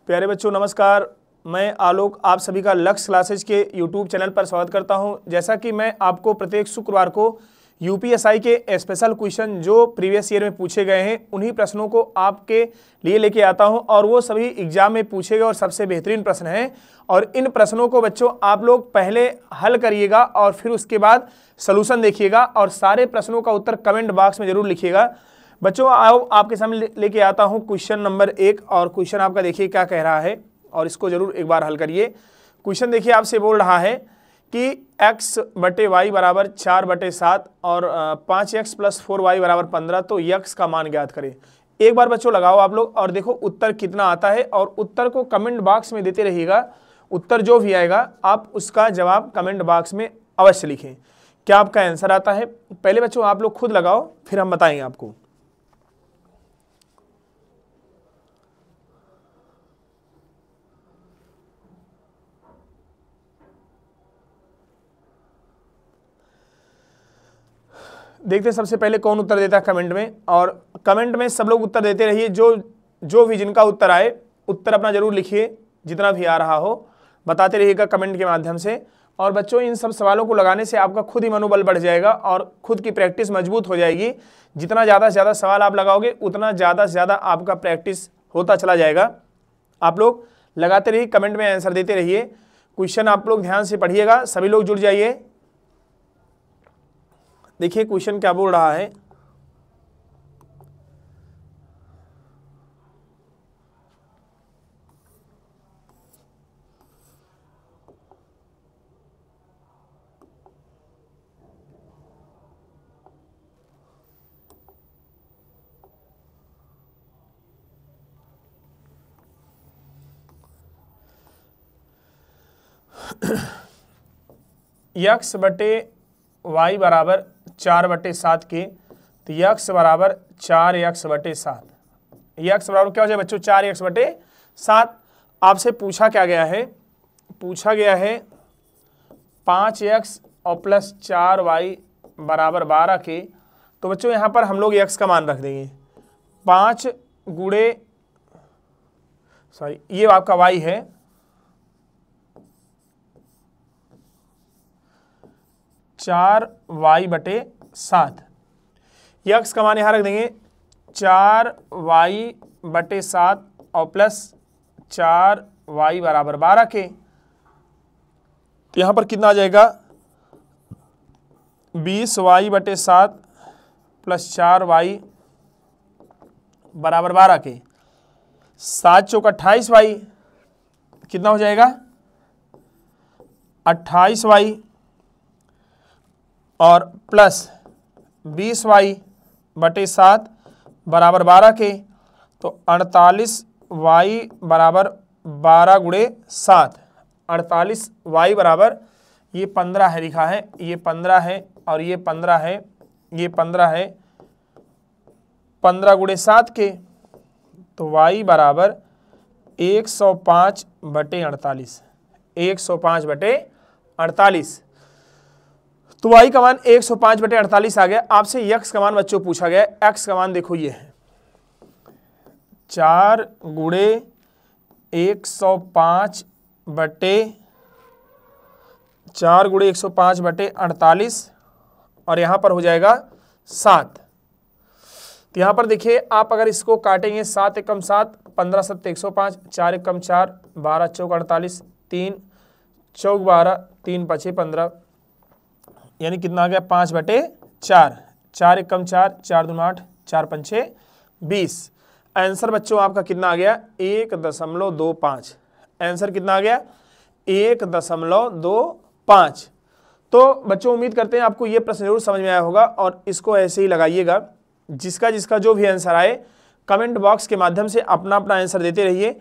प्यारे बच्चों नमस्कार, मैं आलोक आप सभी का लक्ष्य क्लासेज के यूट्यूब चैनल पर स्वागत करता हूं। जैसा कि मैं आपको प्रत्येक शुक्रवार को यूपीएसआई के स्पेशल क्वेश्चन जो प्रीवियस ईयर में पूछे गए हैं उन्हीं प्रश्नों को आपके लिए लेके आता हूं और वो सभी एग्जाम में पूछे गए और सबसे बेहतरीन प्रश्न हैं। और इन प्रश्नों को बच्चों आप लोग पहले हल करिएगा और फिर उसके बाद सॉल्यूशन देखिएगा और सारे प्रश्नों का उत्तर कमेंट बॉक्स में जरूर लिखिएगा। बच्चों आओ आपके सामने लेके आता हूं क्वेश्चन नंबर 1 और क्वेश्चन आपका देखिए क्या कह रहा है और इसको जरूर एक बार हल करिए। क्वेश्चन देखिए आपसे बोल रहा है कि x बटे वाई बराबर 4/7 और 5x + 4y बराबर 15, तो x का मान ज्ञात करें। एक बार बच्चों लगाओ आप लोग और देखो उत्तर कितना आता है और उत्तर को कमेंट बॉक्स में देते रहिएगा। उत्तर जो भी आएगा आप उसका जवाब कमेंट बॉक्स में अवश्य लिखें। क्या आपका आंसर आता है पहले बच्चों आप लोग खुद लगाओ फिर हम बताएंगे आपको। देखते सबसे पहले कौन उत्तर देता है कमेंट में, और कमेंट में सब लोग उत्तर देते रहिए। जो भी जिनका उत्तर आए उत्तर अपना जरूर लिखिए, जितना भी आ रहा हो बताते रहिएगा कमेंट के माध्यम से। और बच्चों इन सब सवालों को लगाने से आपका खुद ही मनोबल बढ़ जाएगा और खुद की प्रैक्टिस मजबूत हो जाएगी। जितना ज़्यादा से ज़्यादा सवाल आप लगाओगे उतना ज़्यादा से ज़्यादा आपका प्रैक्टिस होता चला जाएगा। आप लोग लगाते रहिए, कमेंट में आंसर देते रहिए। क्वेश्चन आप लोग ध्यान से पढ़िएगा, सभी लोग जुड़ जाइए। देखिए क्वेश्चन क्या बोल रहा है। x बटे वाई बराबर 4/7 के, तो x बराबर 4x/7। x बराबर क्या हो जाए बच्चों 4x/7। आपसे पूछा क्या गया है, पूछा गया है 5x और +4y बराबर 12 के। तो बच्चों यहाँ पर हम लोग x का मान रख देंगे 5 गुणे ये आपका y है 4y/7। x का मान यहाँ रख देंगे 4y/7 और +4y बराबर 12 के। तो यहाँ पर कितना आ जाएगा 20y/7 + 4y बराबर 12 के। 7 चौक 28y, कितना हो जाएगा 28y और +20y/7 बराबर 12 के। तो 48y बराबर 12 गुणे 7। 48y बराबर ये 15 है लिखा है, ये 15 है और ये 15 है, ये 15 है 15 गुणे 7 के। तो y बराबर 105/48। 105/48। तो y का मान 105/48 आ गया। आपसे x का मान बच्चों पूछा गया। x का मान देखो ये है 4 गुणे 105/48 और यहाँ पर हो जाएगा 7। तो यहाँ पर देखिए आप अगर इसको काटेंगे 7 एकम 7, 15 7 105, 4 एकम 4, 12 चौक 48, 3 चौक 12, 3 5 15, यानी कितना आ गया 5/4। 4 एकम 4, 4 दूना 8, 4 पंचे 20। आंसर बच्चों आपका कितना आ गया 1.25। आंसर कितना आ गया 1.25। तो बच्चों उम्मीद करते हैं आपको ये प्रश्न जरूर समझ में आया होगा और इसको ऐसे ही लगाइएगा। जिसका जिसका जो भी आंसर आए कमेंट बॉक्स के माध्यम से अपना अपना आंसर देते रहिए।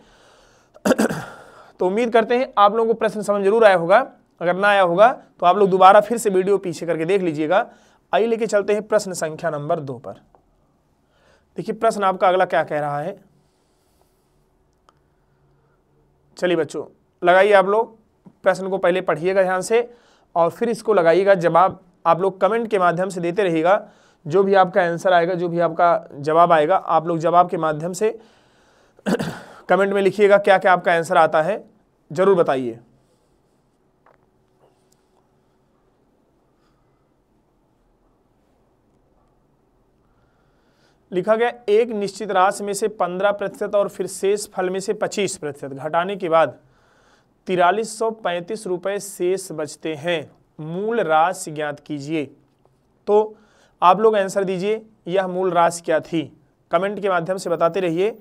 तो उम्मीद करते हैं आप लोगों को प्रश्न समझ जरूर आया होगा। अगर ना आया होगा तो आप लोग दोबारा फिर से वीडियो पीछे करके देख लीजिएगा। आइए लेके चलते हैं प्रश्न संख्या नंबर 2 पर। देखिए प्रश्न आपका अगला क्या कह रहा है। चलिए बच्चों लगाइए आप लोग, प्रश्न को पहले पढ़िएगा ध्यान से और फिर इसको लगाइएगा। जवाब आप लोग कमेंट के माध्यम से देते रहिएगा। जो भी आपका आंसर आएगा, जो भी आपका जवाब आएगा, आप लोग जवाब के माध्यम से कमेंट में लिखिएगा क्या क्या आपका आंसर आता है, जरूर बताइए। लिखा गया एक निश्चित राशि में से 15% और फिर शेष फल में से 25% घटाने के बाद 4335 रुपये शेष बचते हैं, मूल राशि ज्ञात कीजिए। तो आप लोग आंसर दीजिए, यह मूल राशि क्या थी। कमेंट के माध्यम से बताते रहिए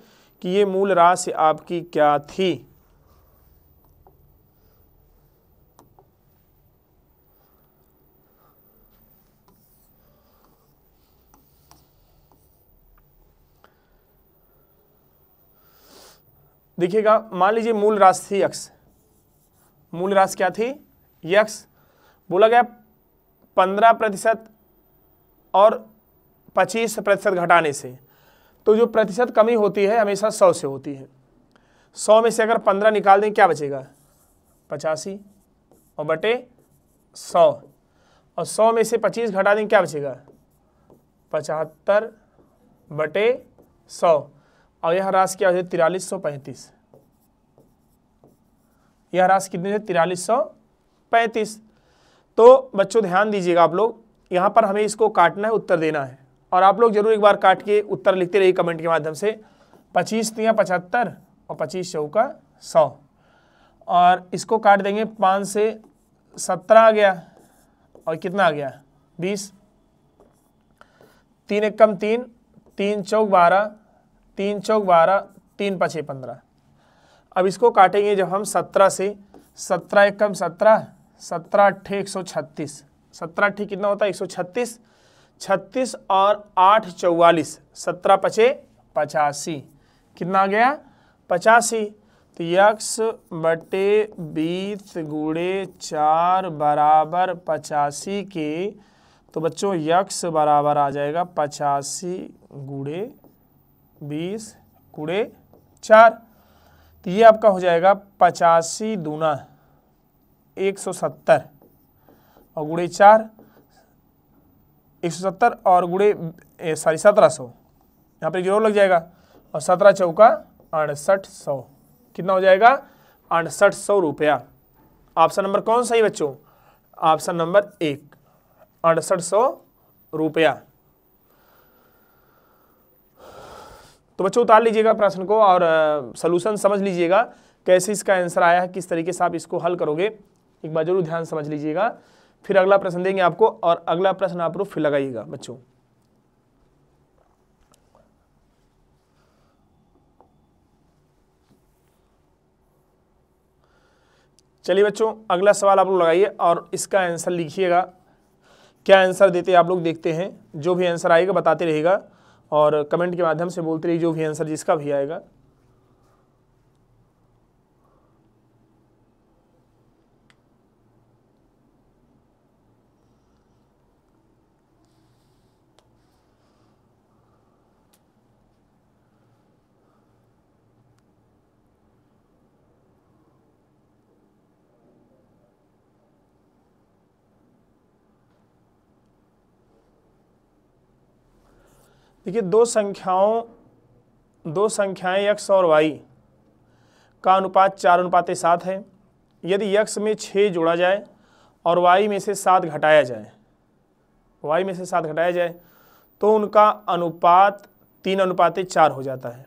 कि ये मूल राशि आपकी क्या थी। देखिएगा, मान लीजिए मूल राशि थी यक्स। मूल राशि क्या थी? यक्स। बोला गया 15% और 25% घटाने से, तो जो प्रतिशत कमी होती है हमेशा 100 से होती है। 100 में से अगर 15 निकाल दें क्या बचेगा? 85 और बटे 100, और 100 में से 25 घटा दें क्या बचेगा? 75 बटे 100, और यह राशि क्या हो जाए? 4335। यह राशि कितनी है? 4335। तो बच्चों ध्यान दीजिएगा, आप लोग यहाँ पर हमें इसको काटना है, उत्तर देना है, और आप लोग जरूर एक बार काट के उत्तर लिखते रहिए कमेंट के माध्यम से। 25 तिया 75 और 25 चौका 100, और इसको काट देंगे 5 से 17 आ गया, और कितना आ गया? 20। 3 एकम 3, 3 चौक 12, 3 चौक 12, 3 पछे 15। अब इसको काटेंगे जब हम 17 से, 17 एकम 17, 17 अट्ठे 136, 17 अट्ठे कितना होता है? 136, 36 और 8 44, 17 पचे 85, कितना आ गया? 85। तो यक्स बटे 20 गुणे 4 बराबर 85 के, तो बच्चों यक्स बराबर आ जाएगा 85 गुणे 20 गुणे 4। तो ये आपका हो जाएगा 85 दूना 170 और गुणे 4 170 और गुणे 1700, यहाँ पे जीरो लग जाएगा, और 17 चौका 6800, कितना हो जाएगा? 6800 रुपया। ऑप्शन नंबर कौन सही बच्चों? ऑप्शन नंबर 1, 6800 रुपया। तो बच्चों उतार लीजिएगा प्रश्न को और सॉल्यूशन समझ लीजिएगा कैसे इसका आंसर आया है, किस तरीके से आप इसको हल करोगे, एक बार जरूर ध्यान समझ लीजिएगा। फिर अगला प्रश्न देंगे आपको, और अगला प्रश्न आप लोग फिर लगाइएगा बच्चों। चलिए बच्चों, अगला सवाल आप लोग लगाइए और इसका आंसर लिखिएगा। क्या आंसर देते आप लोग देखते हैं, जो भी आंसर आएगा बताते रहेगा, और कमेंट के माध्यम से बोलते रहिए जो भी आंसर जिसका भी आएगा। देखिए, दो संख्याएं x और y का अनुपात 4:7 है। यदि x में 6 जोड़ा जाए और y में से 7 घटाया जाए, तो उनका अनुपात 3:4 हो जाता है।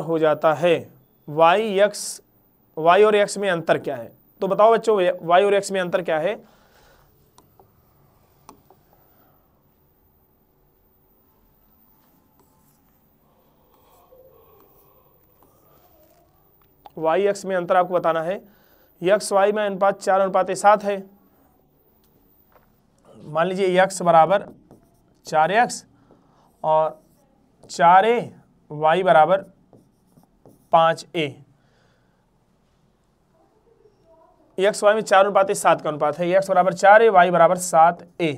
हो जाता है। y और x में अंतर क्या है? तो बताओ बच्चों, y और x में अंतर क्या है? y x में अंतर आपको बताना है। x y में अनुपात 4:7 है। मान लीजिए x बराबर 4x और 4a, y बराबर 5a। x y में 4:7 का अनुपात है। x बराबर 4a, y बराबर 7a।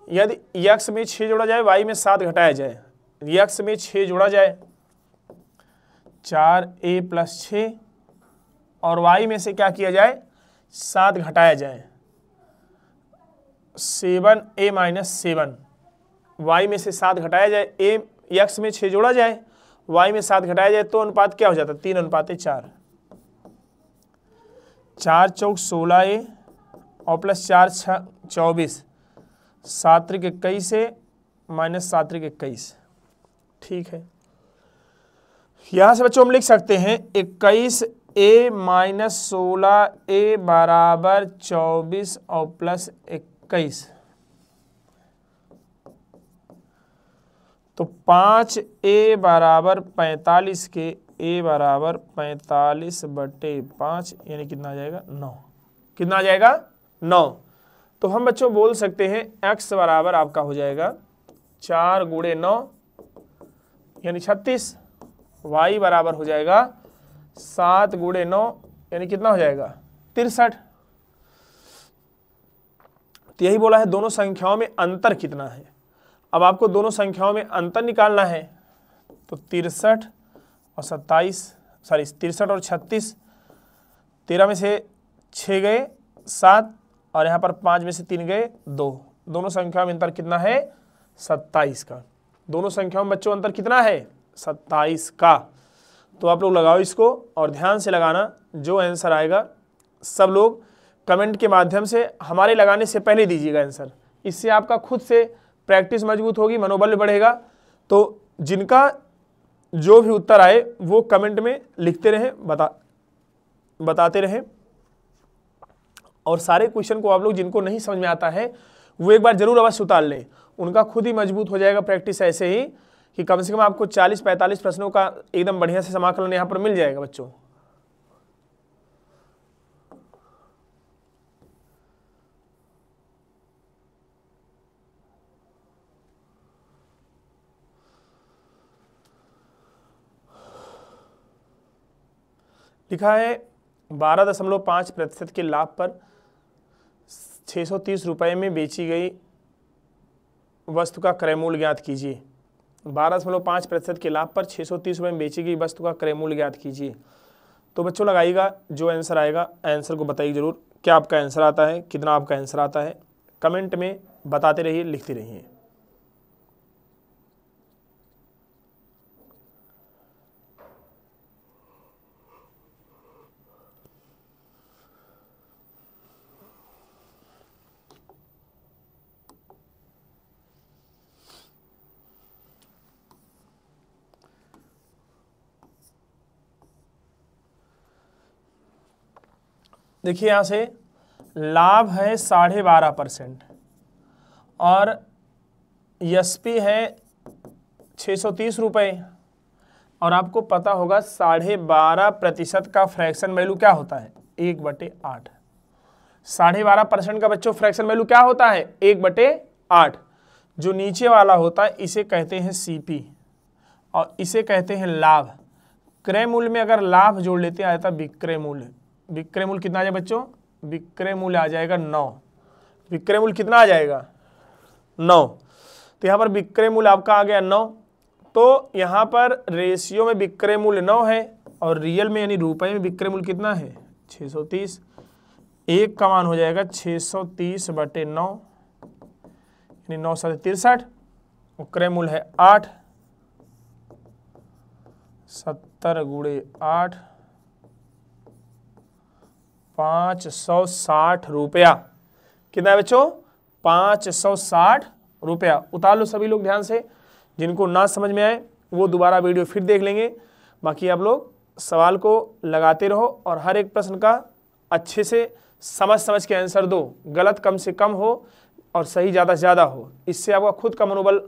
यदि x में 6 जोड़ा जाए, y में 7 घटाया जाए, x में 6 जोड़ा जाए 4a + 6, और y में से क्या किया जाए? 7 घटाया जाए, 7a - 7, y में से 7 घटाया जाए, x में 6 जोड़ा जाए, y में 7 घटाया जाए तो अनुपात क्या हो जाता है? 3:4। 4 चौक 16a और प्लस 4 6 24, 7 त्रिक 21 से माइनस 7 त्रिक 21। ठीक है, यहां से बच्चों हम लिख सकते हैं 21a माइनस 16a बराबर 24 और प्लस 21। तो 5a बराबर 45 के a बराबर 45/5 यानी कितना आ जाएगा? 9। कितना आ जाएगा? 9। तो हम बच्चों बोल सकते हैं x बराबर आपका हो जाएगा 4 गुणे 9 यानी 36, y बराबर हो जाएगा 7 गुणे 9 यानी कितना हो जाएगा? 63। तो यही बोला है दोनों संख्याओं में अंतर कितना है। अब आपको दोनों संख्याओं में अंतर निकालना है, तो 63 और 36, 13 में से 6 गए 7 और यहाँ पर 5 में से 3 गए 2। दोनों संख्याओं में अंतर कितना है? 27 का। दोनों संख्याओं में बच्चों अंतर कितना है? 27 का। तो आप लोग लगाओ इसको और ध्यान से लगाना, जो आंसर आएगा सब लोग कमेंट के माध्यम से हमारे लगाने से पहले दीजिएगा आंसर। इससे आपका खुद से प्रैक्टिस मजबूत होगी, मनोबल भी बढ़ेगा। तो जिनका जो भी उत्तर आए वो कमेंट में लिखते रहें, बताते रहें। और सारे क्वेश्चन को आप लोग जिनको नहीं समझ में आता है वो एक बार जरूर अवश्य उतार लें, उनका खुद ही मजबूत हो जाएगा प्रैक्टिस ऐसे ही कि कम से कम आपको 40-45 प्रश्नों का एकदम बढ़िया से समाकलन यहाँ पर मिल जाएगा बच्चों। लिखा है 12.5% के लाभ पर 630 रुपये में बेची गई वस्तु का क्रय मूल्य ज्ञात कीजिए। 12.5% के लाभ पर 630 रुपये में बेची गई वस्तु का क्रय मूल्य ज्ञात कीजिए। तो बच्चों लगाइएगा, जो आंसर आएगा आंसर को बताइए जरूर, क्या आपका आंसर आता है, कितना आपका आंसर आता है। कमेंट में बताते रहिए, लिखते रहिए। देखिए यहाँ से लाभ है 12.5% और एसपी है 630 रुपये, और आपको पता होगा 12.5% का फ्रैक्शन वैल्यू क्या होता है? 1/8। 12.5% का बच्चों फ्रैक्शन वैल्यू क्या होता है? 1/8। जो नीचे वाला होता है इसे कहते हैं सीपी और इसे कहते हैं लाभ। क्रय मूल्य में अगर लाभ जोड़ लेते हैं आता विक्रय मूल्य। विक्रय मूल्य कितना आ जाएगा बच्चों? विक्रय मूल्य आ जाएगा 9। विक्रय मूल्य कितना आ जाएगा? 9। तो यहाँ पर विक्रय मूल्य आपका आ गया 9। तो यहाँ पर रेशियो में विक्रय मूल्य 9 है और रियल में यानी रुपए में विक्रय मूल्य कितना है? 630। एक का मान हो जाएगा 630/9 यानी 9 7 63। और क्रय मूल्य है 8। 70 गुणे 8 560 रुपया। कितना है बच्चों? 560 रुपया। उतार लो सभी लोग ध्यान से, जिनको ना समझ में आए वो दोबारा वीडियो फिर देख लेंगे। बाकी आप लोग सवाल को लगाते रहो और हर एक प्रश्न का अच्छे से समझ के आंसर दो। गलत कम से कम हो और सही ज़्यादा से ज़्यादा हो। इससे आपका खुद का मनोबल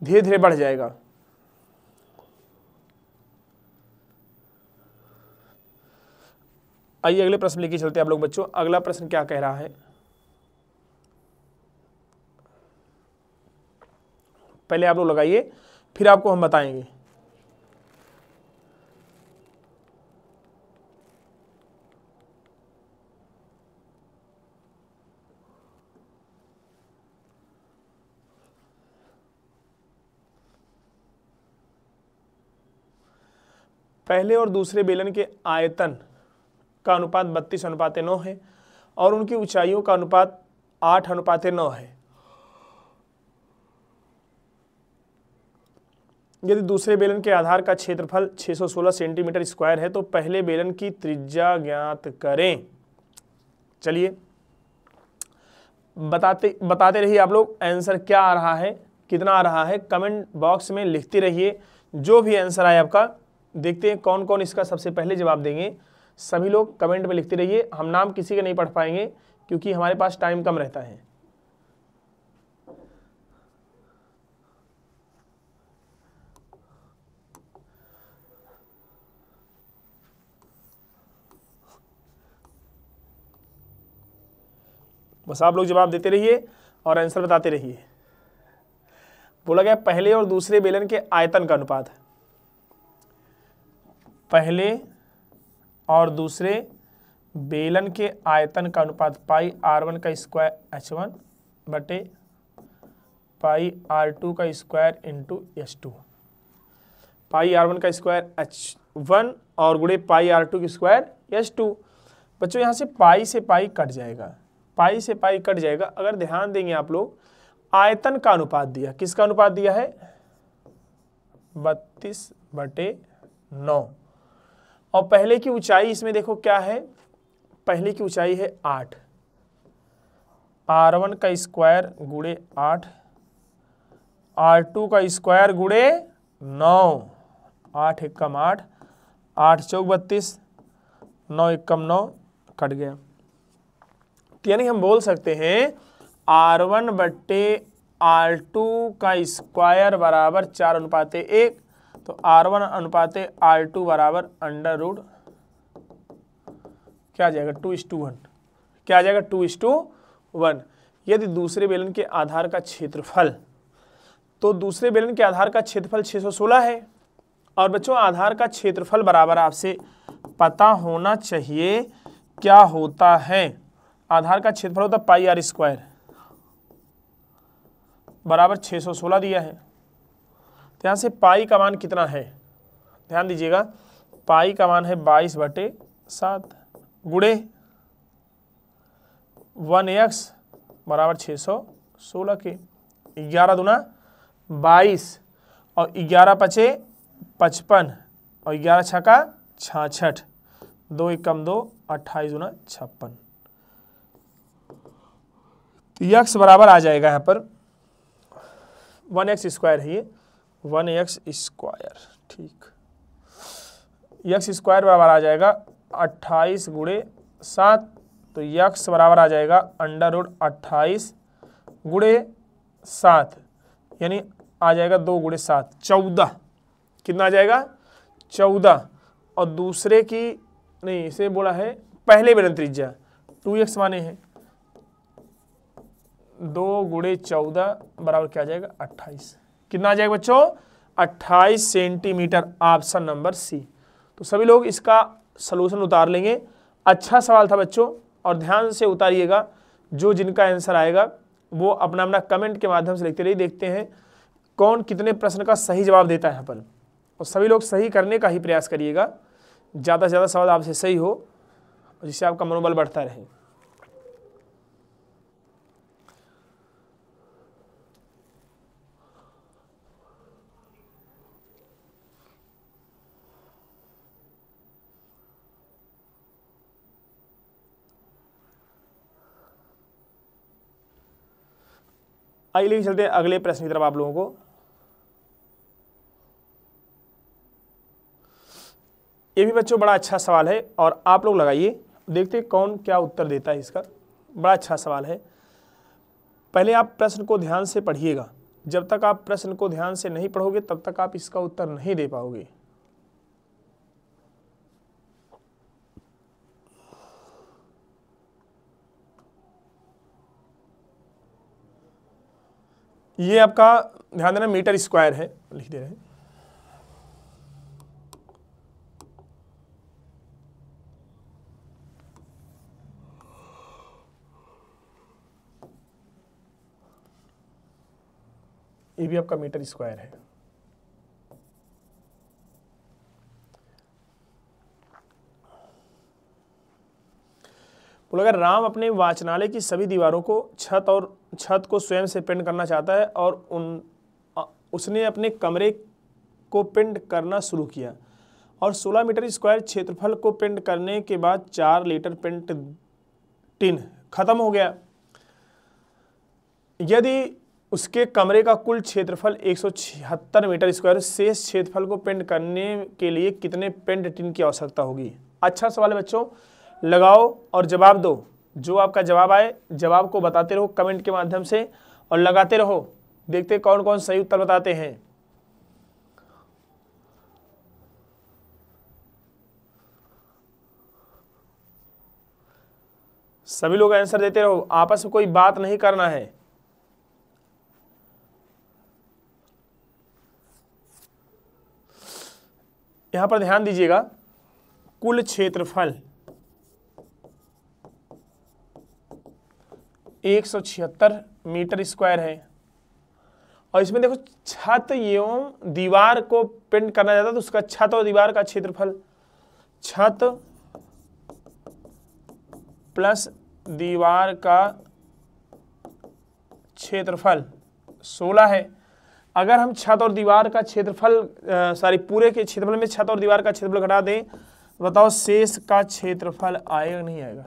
धीरे धीरे बढ़ जाएगा। आइए अगले प्रश्न लेके चलते हैं आप लोग बच्चों। अगला प्रश्न क्या कह रहा है? पहले आप लोग लगाइए, फिर आपको हम बताएंगे। पहले और दूसरे बेलन के आयतन का अनुपात 32:9 है और उनकी ऊंचाइयों का अनुपात 8:9 है। यदि दूसरे बेलन के आधार का क्षेत्रफल 616 सेंटीमीटर स्क्वायर है तो पहले बेलन की त्रिज्या ज्ञात करें। चलिए बताते रहिए आप लोग आंसर क्या आ रहा है, कितना आ रहा है, कमेंट बॉक्स में लिखते रहिए। जो भी आंसर आए आपका, देखते हैं कौन कौन इसका सबसे पहले जवाब देंगे। सभी लोग कमेंट में लिखते रहिए। हम नाम किसी का नहीं पढ़ पाएंगे क्योंकि हमारे पास टाइम कम रहता है। बस आप लोग जवाब देते रहिए और आंसर बताते रहिए। बोला गया पहले और दूसरे बेलन के आयतन का अनुपात है। पहले और दूसरे बेलन के आयतन का अनुपात पाई R1 का स्क्वायर H1 बटे पाई R2 का स्क्वायर इंटू H2। पाई R1 का स्क्वायर H1 और गुणे पाई R2 की स्क्वायर H2। बच्चों यहाँ से पाई कट जाएगा, पाई से पाई कट जाएगा। अगर ध्यान देंगे आप लोग, आयतन का अनुपात दिया, किसका अनुपात दिया है? 32/9। और पहले की ऊंचाई इसमें देखो क्या है, पहले की ऊंचाई है 8। R1 का स्क्वायर गुणे 8, R2 का स्क्वायर गुणे 9। 8 एकम 8, 8 चौक 32, 9 एकम 9, कट गया। यानी हम बोल सकते हैं R1 बट्टे R2 का स्क्वायर बराबर 4:1। तो R1 अनुपाते R2 बराबर अंडर रूट क्या आ जाएगा 2:1। क्या आ जाएगा 2:1। यदि दूसरे बेलन के आधार का क्षेत्रफल, तो दूसरे बेलन के आधार का क्षेत्रफल 616 है। और बच्चों आधार का क्षेत्रफल बराबर आपसे पता होना चाहिए क्या होता है। आधार का क्षेत्रफल होता है पाई R स्क्वायर बराबर 616 दिया है। तो यहाँ से पाई का मान कितना है, ध्यान दीजिएगा, पाई का मान है 22/7 गुणे 1x बराबर 616 के 11 दूना 22 और 11 पचे 55 और 11 छका 66, 2 एकम 2, 28 दूना 56। तो x बराबर आ जाएगा यहाँ पर 1x स्क्वायर है, ये 1x स्क्वायर, ठीक। x स्क्वायर बराबर आ जाएगा 28 गुणे 7। तो x बराबर आ जाएगा अंडर रूट 28 गुणे 7, यानी आ जाएगा 2 गुणे 7 14। कितना आ जाएगा 14। और दूसरे की नहीं, इसे बोला है पहले बेलन त्रिज्या 2x माने हैं, 2 गुणे 14 बराबर क्या आ जाएगा 28। कितना आ जाएगा बच्चों 28 सेंटीमीटर, ऑप्शन नंबर सी। तो सभी लोग इसका सलूशन उतार लेंगे। अच्छा सवाल था बच्चों और ध्यान से उतारिएगा। जो जिनका आंसर आएगा वो अपना अपना कमेंट के माध्यम से लिखते रहिए। देखते हैं कौन कितने प्रश्न का सही जवाब देता है यहाँ पर। और सभी लोग सही करने का ही प्रयास करिएगा, ज़्यादा से ज़्यादा सवाल आपसे सही हो जिससे आपका मनोबल बढ़ता रहे। आइए लेके चलते हैं अगले प्रश्न की तरफ आप लोगों को। ये भी बच्चों बड़ा अच्छा सवाल है और आप लोग लगाइए, देखते हैं कौन क्या उत्तर देता है इसका। बड़ा अच्छा सवाल है। पहले आप प्रश्न को ध्यान से पढ़िएगा। जब तक आप प्रश्न को ध्यान से नहीं पढ़ोगे तब तक आप इसका उत्तर नहीं दे पाओगे। ये आपका ध्यान देना मीटर स्क्वायर है, लिख दे रहे हैं। ये भी आपका मीटर स्क्वायर है। बोला अगर राम अपने वाचनालय की सभी दीवारों को छत को स्वयं से पेंट करना चाहता है और उसने अपने कमरे को पिंड करना शुरू किया और 16 मीटर स्क्वायर क्षेत्रफल को पिंड करने के बाद 4 लीटर पिंड टिन खत्म हो गया। यदि उसके कमरे का कुल क्षेत्रफल 176 मीटर स्क्वायर, शेष क्षेत्रफल को पिंड करने के लिए कितने पिंड टिन की आवश्यकता होगी? अच्छा सवाल है बच्चों, लगाओ और जवाब दो। जो आपका जवाब आए जवाब को बताते रहो कमेंट के माध्यम से और लगाते रहो, देखते कौन कौन सही उत्तर बताते हैं। सभी लोग आंसर देते रहो, आपस में कोई बात नहीं करना है। यहां पर ध्यान दीजिएगा, कुल क्षेत्रफल 176 मीटर स्क्वायर है और इसमें देखो छत एवं दीवार को पिंड करना चाहता तो उसका छत और दीवार का क्षेत्रफल, छत प्लस दीवार का क्षेत्रफल 16 है। अगर हम छत और दीवार का क्षेत्रफल पूरे के क्षेत्रफल में छत और दीवार का क्षेत्रफल घटा दें, बताओ शेष का क्षेत्रफल आएगा नहीं आएगा?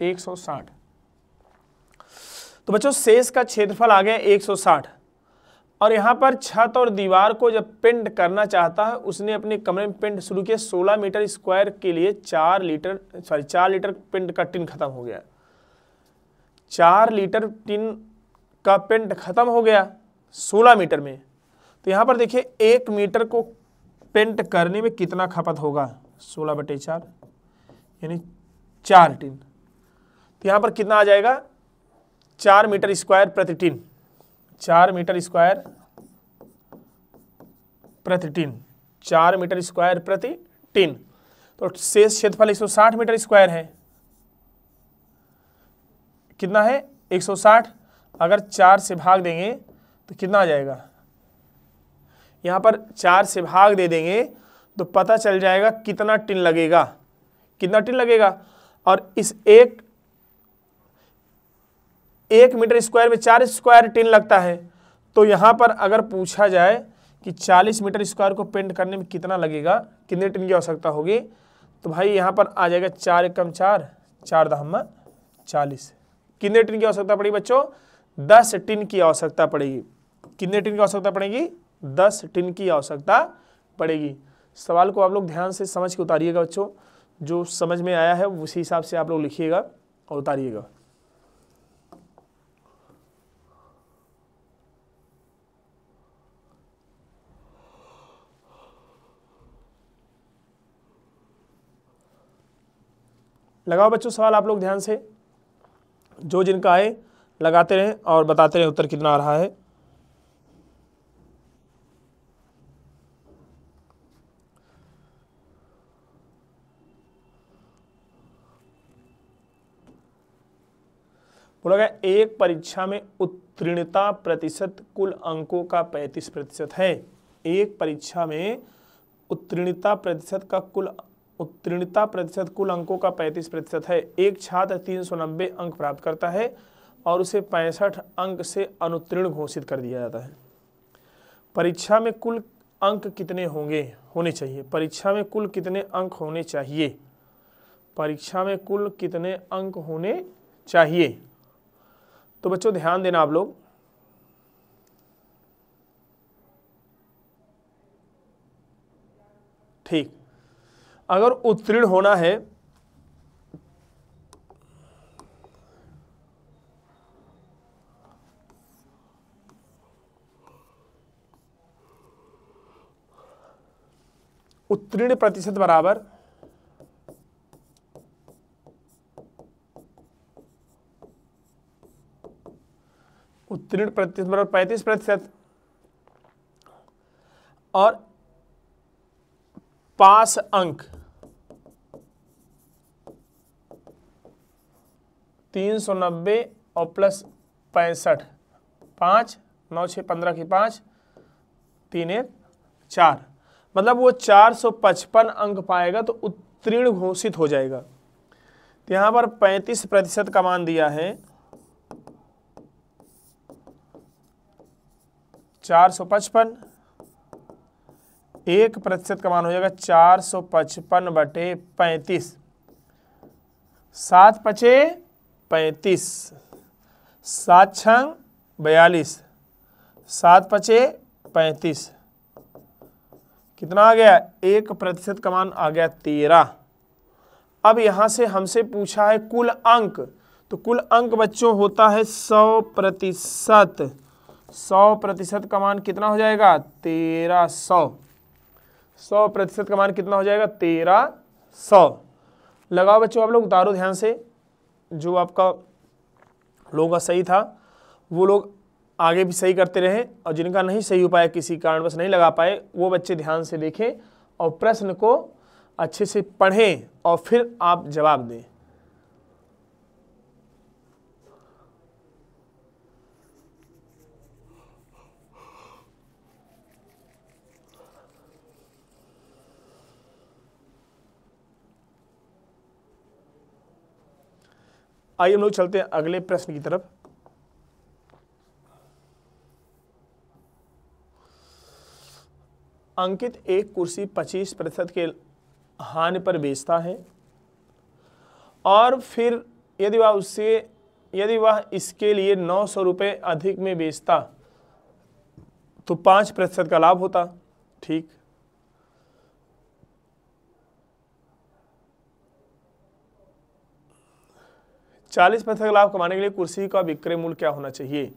160। तो बच्चों शेष का क्षेत्रफल आ गया 160 और यहाँ पर छत और दीवार को जब पिंड करना चाहता है, उसने अपने कमरे में पिंड शुरू किया। 16 मीटर स्क्वायर के लिए 4 लीटर पिंड का टिन खत्म हो गया। 4 लीटर टिन का पिंड खत्म हो गया 16 मीटर में। तो यहाँ पर देखिए 1 मीटर को पिंड करने में कितना खपत होगा? 16/4 यानी 4 टिन। तो यहाँ पर कितना आ जाएगा? 4 मीटर स्क्वायर प्रति टिन, 4 मीटर स्क्वायर प्रति टिन, 4 मीटर स्क्वायर प्रति टिन। तो शेष क्षेत्रफल 160 मीटर स्क्वायर है। कितना है? 160। अगर 4 से भाग देंगे तो कितना आ जाएगा? यहाँ पर 4 से भाग दे देंगे तो पता चल जाएगा कितना टिन लगेगा, कितना टिन लगेगा। और इस 1 मीटर स्क्वायर में 4 स्क्वायर टिन लगता है। तो यहाँ पर अगर पूछा जाए कि 40 मीटर स्क्वायर को पेंट करने में कितना लगेगा, कितने टिन की आवश्यकता होगी, तो भाई यहाँ पर आ जाएगा 4 एकम 4, 4 दहम्मा 40। कितने टिन की आवश्यकता पड़ेगी बच्चों? 10 टिन की आवश्यकता पड़ेगी। कितने टिन की आवश्यकता पड़ेगी? 10 टिन की आवश्यकता पड़ेगी। सवाल को आप लोग ध्यान से समझ के उतारिएगा बच्चों, जो समझ में आया है उसी हिसाब से आप लोग लिखिएगा और उतारिएगा। लगाओ बच्चों सवाल आप लोग ध्यान से, जो जिनका आए लगाते रहें और बताते रहें उत्तर कितना आ रहा है। बोला गया एक परीक्षा में उत्तीर्णता प्रतिशत कुल अंकों का 35% है। एक परीक्षा में उत्तीर्णता प्रतिशत कुल अंकों का 35% है। एक छात्र 390 अंक प्राप्त करता है और उसे 65 अंक से अनुत्तीर्ण घोषित कर दिया जाता है। परीक्षा में कुल अंक कितने होने चाहिए? परीक्षा में कुल कितने अंक होने चाहिए? परीक्षा में कुल कितने अंक होने चाहिए? तो बच्चों ध्यान देना आप लोग, ठीक, अगर उत्तीर्ण होना है उत्तीर्ण प्रतिशत बराबर उत्तीर्ण प्रतिशत बराबर 35% और पास अंक 390 और प्लस 65, 5 9 6 15 की 5 3 1 4, मतलब वो 455 अंक पाएगा तो उत्तीर्ण घोषित हो जाएगा। तो यहाँ पर 35% का मान दिया है, 455 1% का मान हो जाएगा 455/35। 7 पचे 35, 7 छंग 42, 7 पचे 35, कितना आ गया? 1% का मान आ गया 13। अब यहां से हमसे पूछा है कुल अंक, तो कुल अंक बच्चों होता है 100%। 100% का मान कितना हो जाएगा? 1300। 100% का मान कितना हो जाएगा? 1300। लगाओ बच्चों, आप लोग उतारो ध्यान से। जो आपका लोगों का सही था वो लोग आगे भी सही करते रहे, और जिनका नहीं सही हो पाया, किसी कारणवश नहीं लगा पाए, वो बच्चे ध्यान से देखें और प्रश्न को अच्छे से पढ़ें और फिर आप जवाब दें। आइए हम लोग चलते हैं अगले प्रश्न की तरफ। अंकित एक कुर्सी 25% के हानि पर बेचता है, और फिर यदि वह इसके लिए 900 रुपये अधिक में बेचता तो 5% का लाभ होता। ठीक, %40 का लाभ कमाने के लिए कुर्सी का विक्रय मूल्य क्या होना चाहिए?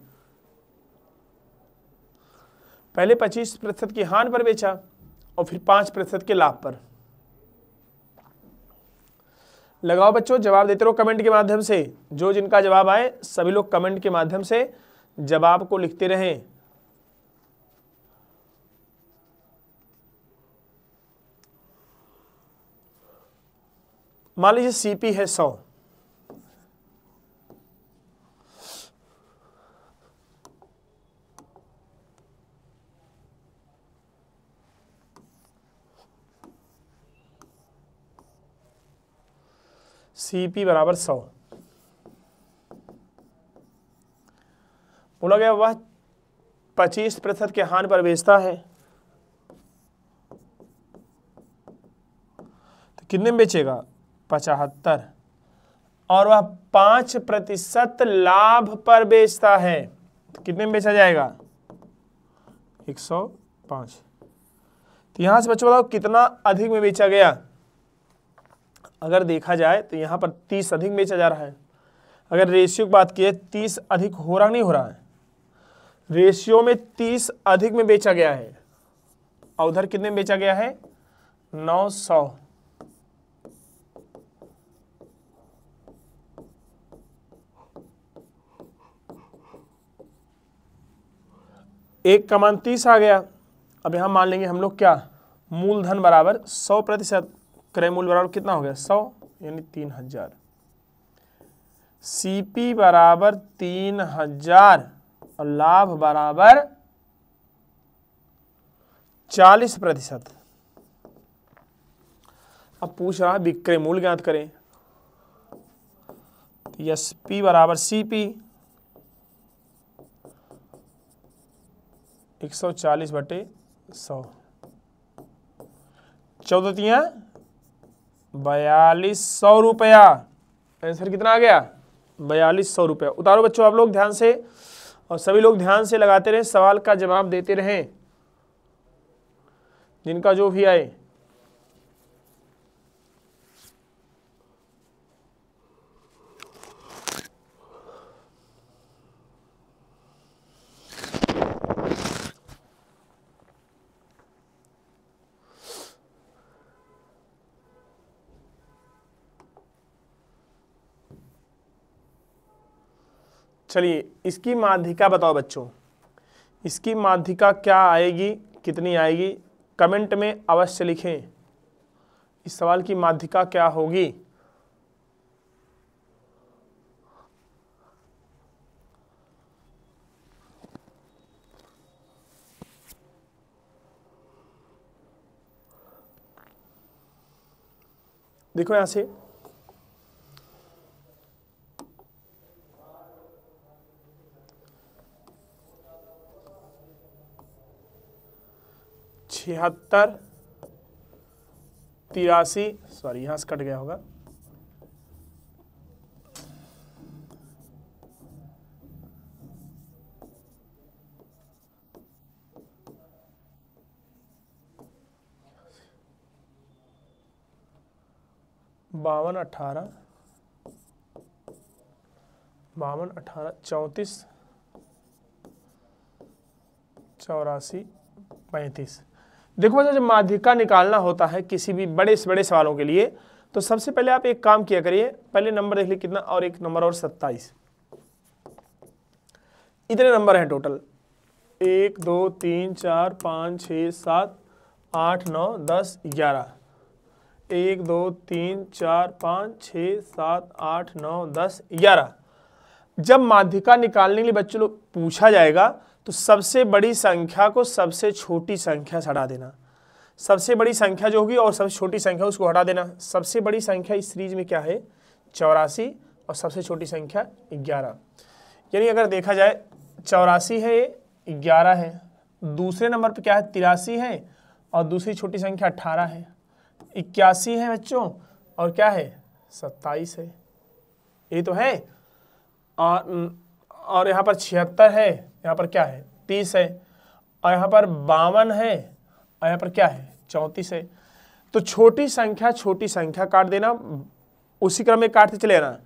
पहले 25% की हानि पर बेचा और फिर 5% के लाभ पर। लगाओ बच्चों, जवाब देते रहो कमेंट के माध्यम से। जो जिनका जवाब आए सभी लोग कमेंट के माध्यम से जवाब को लिखते रहें। मान लीजिए सीपी है 100, सीपी बराबर 100। बोला गया वह 25% के हानि पर बेचता है, तो कितने में बेचेगा? 75। और वह 5% लाभ पर बेचता है, तो कितने में बेचा जाएगा? 105। तो यहां से बच्चों बताओ कितना अधिक में बेचा गया? अगर देखा जाए तो यहाँ पर 30 अधिक बेचा जा रहा है। अगर रेशियो की बात की 30 अधिक हो रहा नहीं हो रहा है? रेशियो में 30 अधिक में बेचा गया है, और उधर कितने में बेचा गया है? 900। एक का मान 30 आ गया। अब यहां मान लेंगे हम लोग क्या? मूलधन बराबर 100%, क्रय मूल्य बराबर कितना हो गया? 100, यानी 3000। सीपी बराबर 3000 और लाभ बराबर 40%। अब पूछ रहा है विक्रय मूल्य ज्ञात करें। एसपी बराबर सीपी 140/100, 14 4200 रुपया। आंसर कितना आ गया? 4200 रुपया। उतारो बच्चों आप लोग ध्यान से, और सभी लोग ध्यान से लगाते रहे, सवाल का जवाब देते रहें, जिनका जो भी आए। चलिए इसकी माध्यिका बताओ बच्चों, इसकी माध्यिका क्या आएगी, कितनी आएगी? कमेंट में अवश्य लिखें। इस सवाल की माध्यिका क्या होगी? देखो यहां से 76, 83, सॉरी यहाँ से कट गया होगा, 52, 18, 34, 84, 35। देखो बच्चों, जब माध्यिका निकालना होता है किसी भी बड़े से बड़े सवालों के लिए, तो सबसे पहले आप एक काम किया करिए, पहले नंबर देख लीजिए कितना, और एक नंबर और 27, इतने नंबर हैं टोटल, 1 2 3 4 5 6 7 8 9 10 11, 1 2 3 4 5 6 7 8 9 10 11। जब माध्यिका निकालने के लिए बच्चों लोग पूछा जाएगा तो सबसे बड़ी संख्या को सबसे छोटी संख्या से हटा देना, सबसे बड़ी संख्या जो होगी और सबसे छोटी संख्या उसको हटा देना। सबसे बड़ी संख्या इस सीरीज में क्या है, 84, और सबसे छोटी संख्या 11। यानी अगर देखा जाए 84 है, 11 है, दूसरे नंबर पे क्या है 83 है, और दूसरी छोटी संख्या 18 है, 81 है बच्चों, और क्या है 27 है, ये तो है। और यहाँ पर 76 है, यहाँ पर क्या है 30 है, और यहाँ पर 52 है, और यहाँ पर क्या है 34 है। तो छोटी संख्या काट देना, उसी क्रम में काटते चले जाना,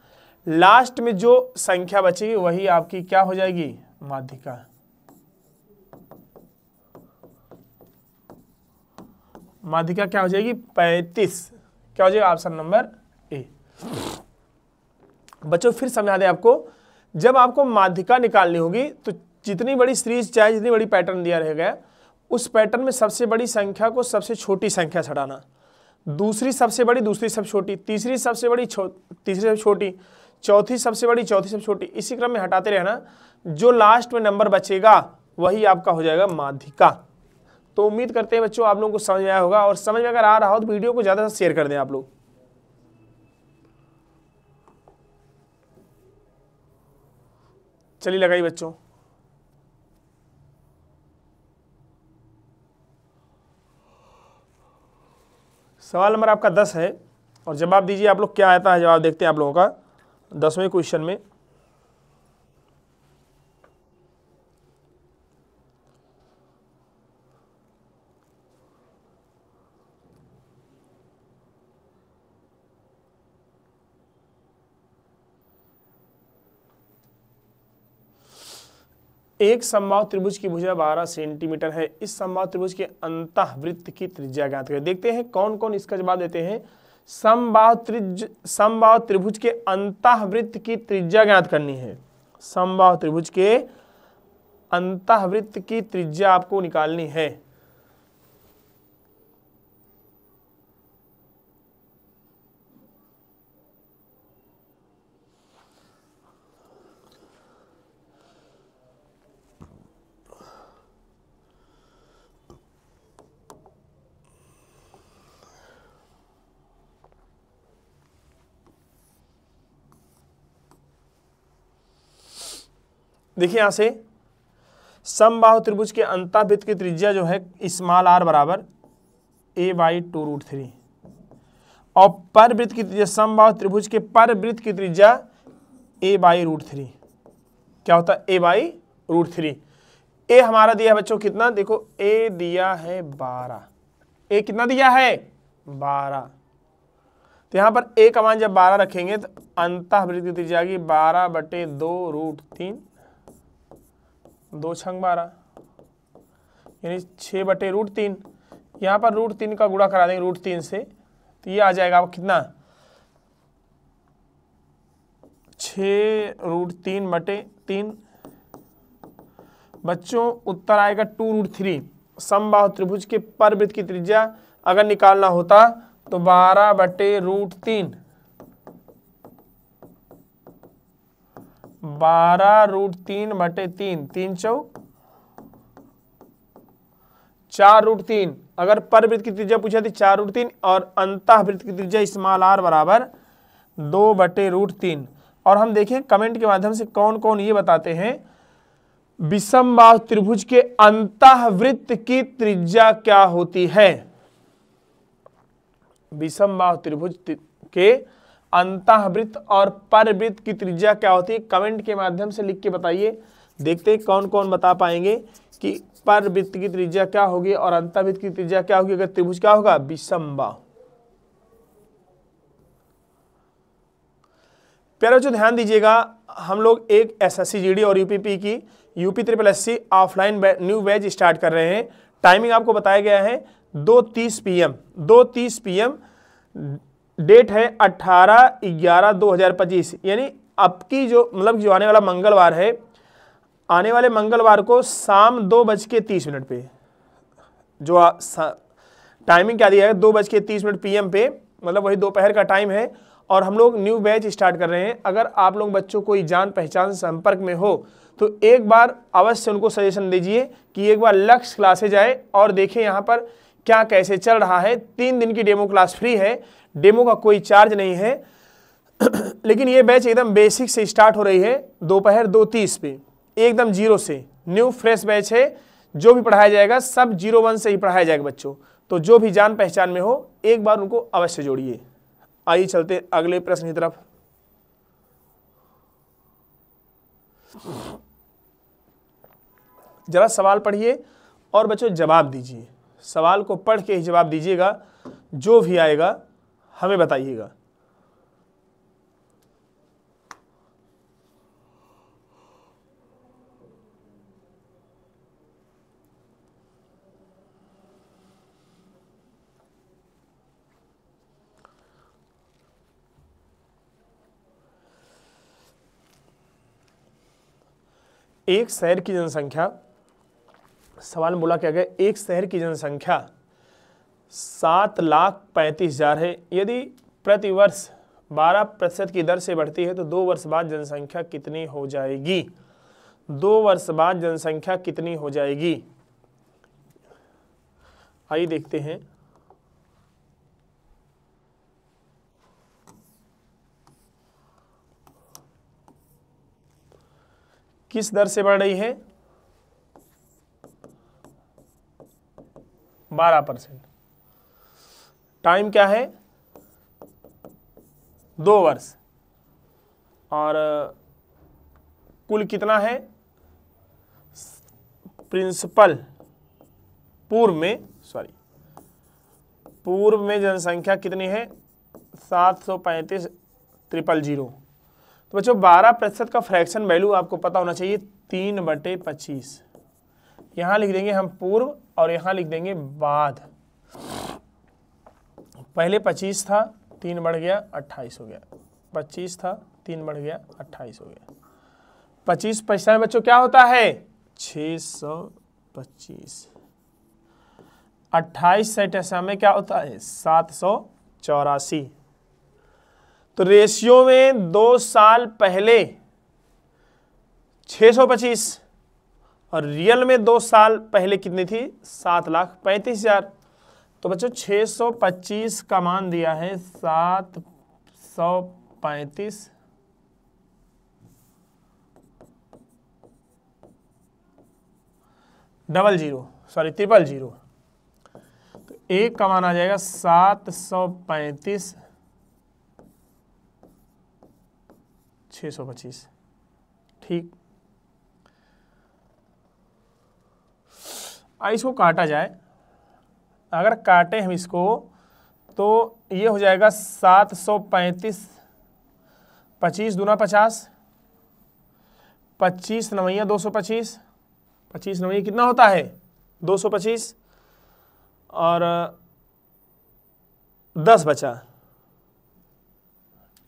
लास्ट में जो संख्या बचेगी वही आपकी क्या हो जाएगी, माध्यिका। माध्यिका क्या हो जाएगी 35, क्या हो जाएगा ऑप्शन नंबर ए। बच्चों फिर समझा दें आपको, जब आपको माध्यिका निकालनी होगी तो जितनी बड़ी सीरीज चाहे जितनी बड़ी पैटर्न दिया रहेगा, उस पैटर्न में सबसे बड़ी संख्या को सबसे छोटी संख्या से हटाना, दूसरी सबसे बड़ी दूसरी सबसे छोटी, तीसरी सबसे बड़ी तीसरी सबसे छोटी, चौथी सबसे बड़ी चौथी सबसे छोटी, इसी क्रम में हटाते रहना, जो लास्ट में नंबर बचेगा वही आपका हो जाएगा माध्यिका। तो उम्मीद करते हैं बच्चों आप लोगों को समझ में आया होगा, और समझ में अगर आ रहा हो तो वीडियो को ज़्यादा से शेयर कर दें आप लोग। चलिए लगाइए बच्चों। सवाल नंबर आपका 10 है, और जवाब दीजिए आप लोग, क्या आता है जवाब, देखते हैं आप लोगों का 10वें क्वेश्चन में। एक समबाहु त्रिभुज की भुजा 12 सेंटीमीटर है, इस समबाहु त्रिभुज के अंतःवृत्त की त्रिज्या ज्ञात करें। देखते हैं कौन कौन इसका जवाब देते हैं। समबाहु त्रिभुज के अंतःवृत्त की त्रिज्या ज्ञात करनी है, समबाहु त्रिभुज के अंतःवृत्त की त्रिज्या आपको निकालनी है। देखिए यहां से समबाहु त्रिभुज के अंतःवृत्त की त्रिज्या जो है स्मॉल r बराबर a/2√3, और परवृत्त की त्रिज्या, समबाहु त्रिभुज के परवृत्त की त्रिज्या a/√3, क्या होता है a/√3। ए हमारा दिया है बच्चों कितना, देखो ए दिया है 12, ए कितना दिया है 12, तो यहाँ पर ए का मान जब 12 रखेंगे तो अंतःवृत्त की त्रिज्या की 12/2√3, 2 छंग 12, यानी 6/√3। यहाँ पर √3 का गुणा करा देंगे √3 से, तो ये आ जाएगा आपको कितना 6√3/3। बच्चों उत्तर आएगा 2√3। समबाहु त्रिभुज के परवृत्त की त्रिज्या अगर निकालना होता तो 12/√3, 12√3/3, 3 चौक 4√3। अगर परवृत्त की त्रिज्या पूछा थी 4√3, और अंतःवृत्त की त्रिज्या स्मॉल r बराबर 2/√3। और हम देखें कमेंट के माध्यम से कौन कौन ये बताते हैं, विषमबाहु त्रिभुज के अंतःवृत्त की त्रिज्या क्या होती है? विषमबाहु त्रिभुज के अंतःवृत्त और परवृत्त की त्रिज्या क्या होती है? कमेंट के माध्यम से लिख के बताइए। देखते हैं कौन कौन बता पाएंगे कि परवृत्त की त्रिज्या क्या होगी और अंतःवृत्त की त्रिज्या क्या होगी अगर त्रिभुज क्या होगा? विषमबाहु। प्यारे बच्चों ध्यान दीजिएगा, हम लोग एक एसएससी जीडी और यूपीपी की UP triple SC offline new batch start कर रहे हैं। टाइमिंग आपको बताया गया है 2:30 PM। 2:30 PM डेट है 18/11/2025, यानी अब की जो मतलब जो आने वाला मंगलवार है, आने वाले मंगलवार को शाम 2:30 पे जो टाइमिंग क्या दिया है 2:30 PM पे, मतलब वही दोपहर का टाइम है और हम लोग न्यू बैच स्टार्ट कर रहे हैं। अगर आप लोग बच्चों कोई जान पहचान संपर्क में हो तो एक बार अवश्य उनको सजेशन दीजिए कि एक बार लक्ष्य क्लासेज आए और देखें यहाँ पर क्या कैसे चल रहा है। 3 दिन की डेमो क्लास फ्री है, डेमो का कोई चार्ज नहीं है लेकिन ये बैच एकदम बेसिक से स्टार्ट हो रही है दोपहर 2:30 पे, एकदम जीरो से। न्यू फ्रेश बैच है, जो भी पढ़ाया जाएगा सब 01 से ही पढ़ाया जाएगा बच्चों। तो जो भी जान पहचान में हो एक बार उनको अवश्य जोड़िए। आइए चलते अगले प्रश्न की तरफ। जरा सवाल पढ़िए और बच्चों जवाब दीजिए। सवाल को पढ़ के ही जवाब दीजिएगा, जो भी आएगा हमें बताइएगा। एक शहर की जनसंख्या, सवाल में बोला क्या गया, एक शहर की जनसंख्या 7,35,000 है। यदि प्रतिवर्ष 12% की दर से बढ़ती है तो 2 वर्ष बाद जनसंख्या कितनी हो जाएगी? 2 वर्ष बाद जनसंख्या कितनी हो जाएगी? आइए देखते हैं। किस दर से बढ़ रही है? 12%। टाइम क्या है? 2 वर्ष। और कुल कितना है? प्रिंसिपल पूर्व में जनसंख्या कितनी है? 735,000। तो बच्चों 12% का फ्रैक्शन वैल्यू आपको पता होना चाहिए 3/25। यहां लिख देंगे हम पूर्व और यहां लिख देंगे बाद। पहले 25 था, 3 बढ़ गया 28 हो गया। 25 था, 3 बढ़ गया 28 हो गया। 25 पैसा में बच्चों क्या होता है? 625। 28 पैसा में क्या होता है? 784। तो रेशियो में 2 साल पहले 625 और रियल में 2 साल पहले कितनी थी? 7,35,000। तो बच्चों 625 का मान दिया है 735 000। तो एक का मान आ जाएगा 735 625। ठीक, इसको काटा जाए। अगर काटे हम इसको तो ये हो जाएगा 735, 25 दूना 50, 25 नवैया 225, 25 नवैया कितना होता है? 225 और 10 बचा।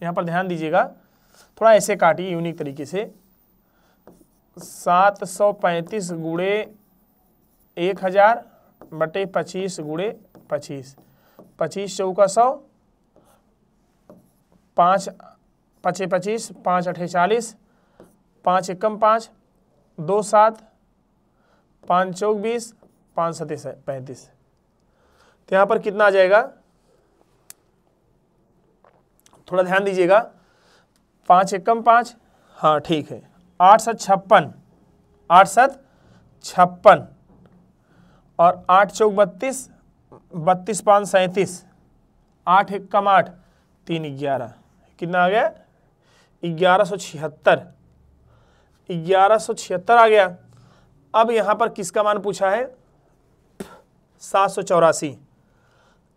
यहाँ पर ध्यान दीजिएगा, थोड़ा ऐसे काटिए यूनिक तरीके से। 735 गुणे 1000 बटे 25 गुणे 25, 25 चौका 100, 5 5 25, 5 8 40, 5 एकम 5, 2 7, 5 चौक 20, 5 7 35। तो यहाँ पर कितना आ जाएगा? थोड़ा ध्यान दीजिएगा। 5 एकम 5, हाँ ठीक है। 8 7 56, 8 7 56 और 8 चौक 32, 32 5 37, 8 1 कम 8, 3 11, कितना आ गया 1176, 1176 आ गया। अब यहां पर किसका मान पूछा है 784,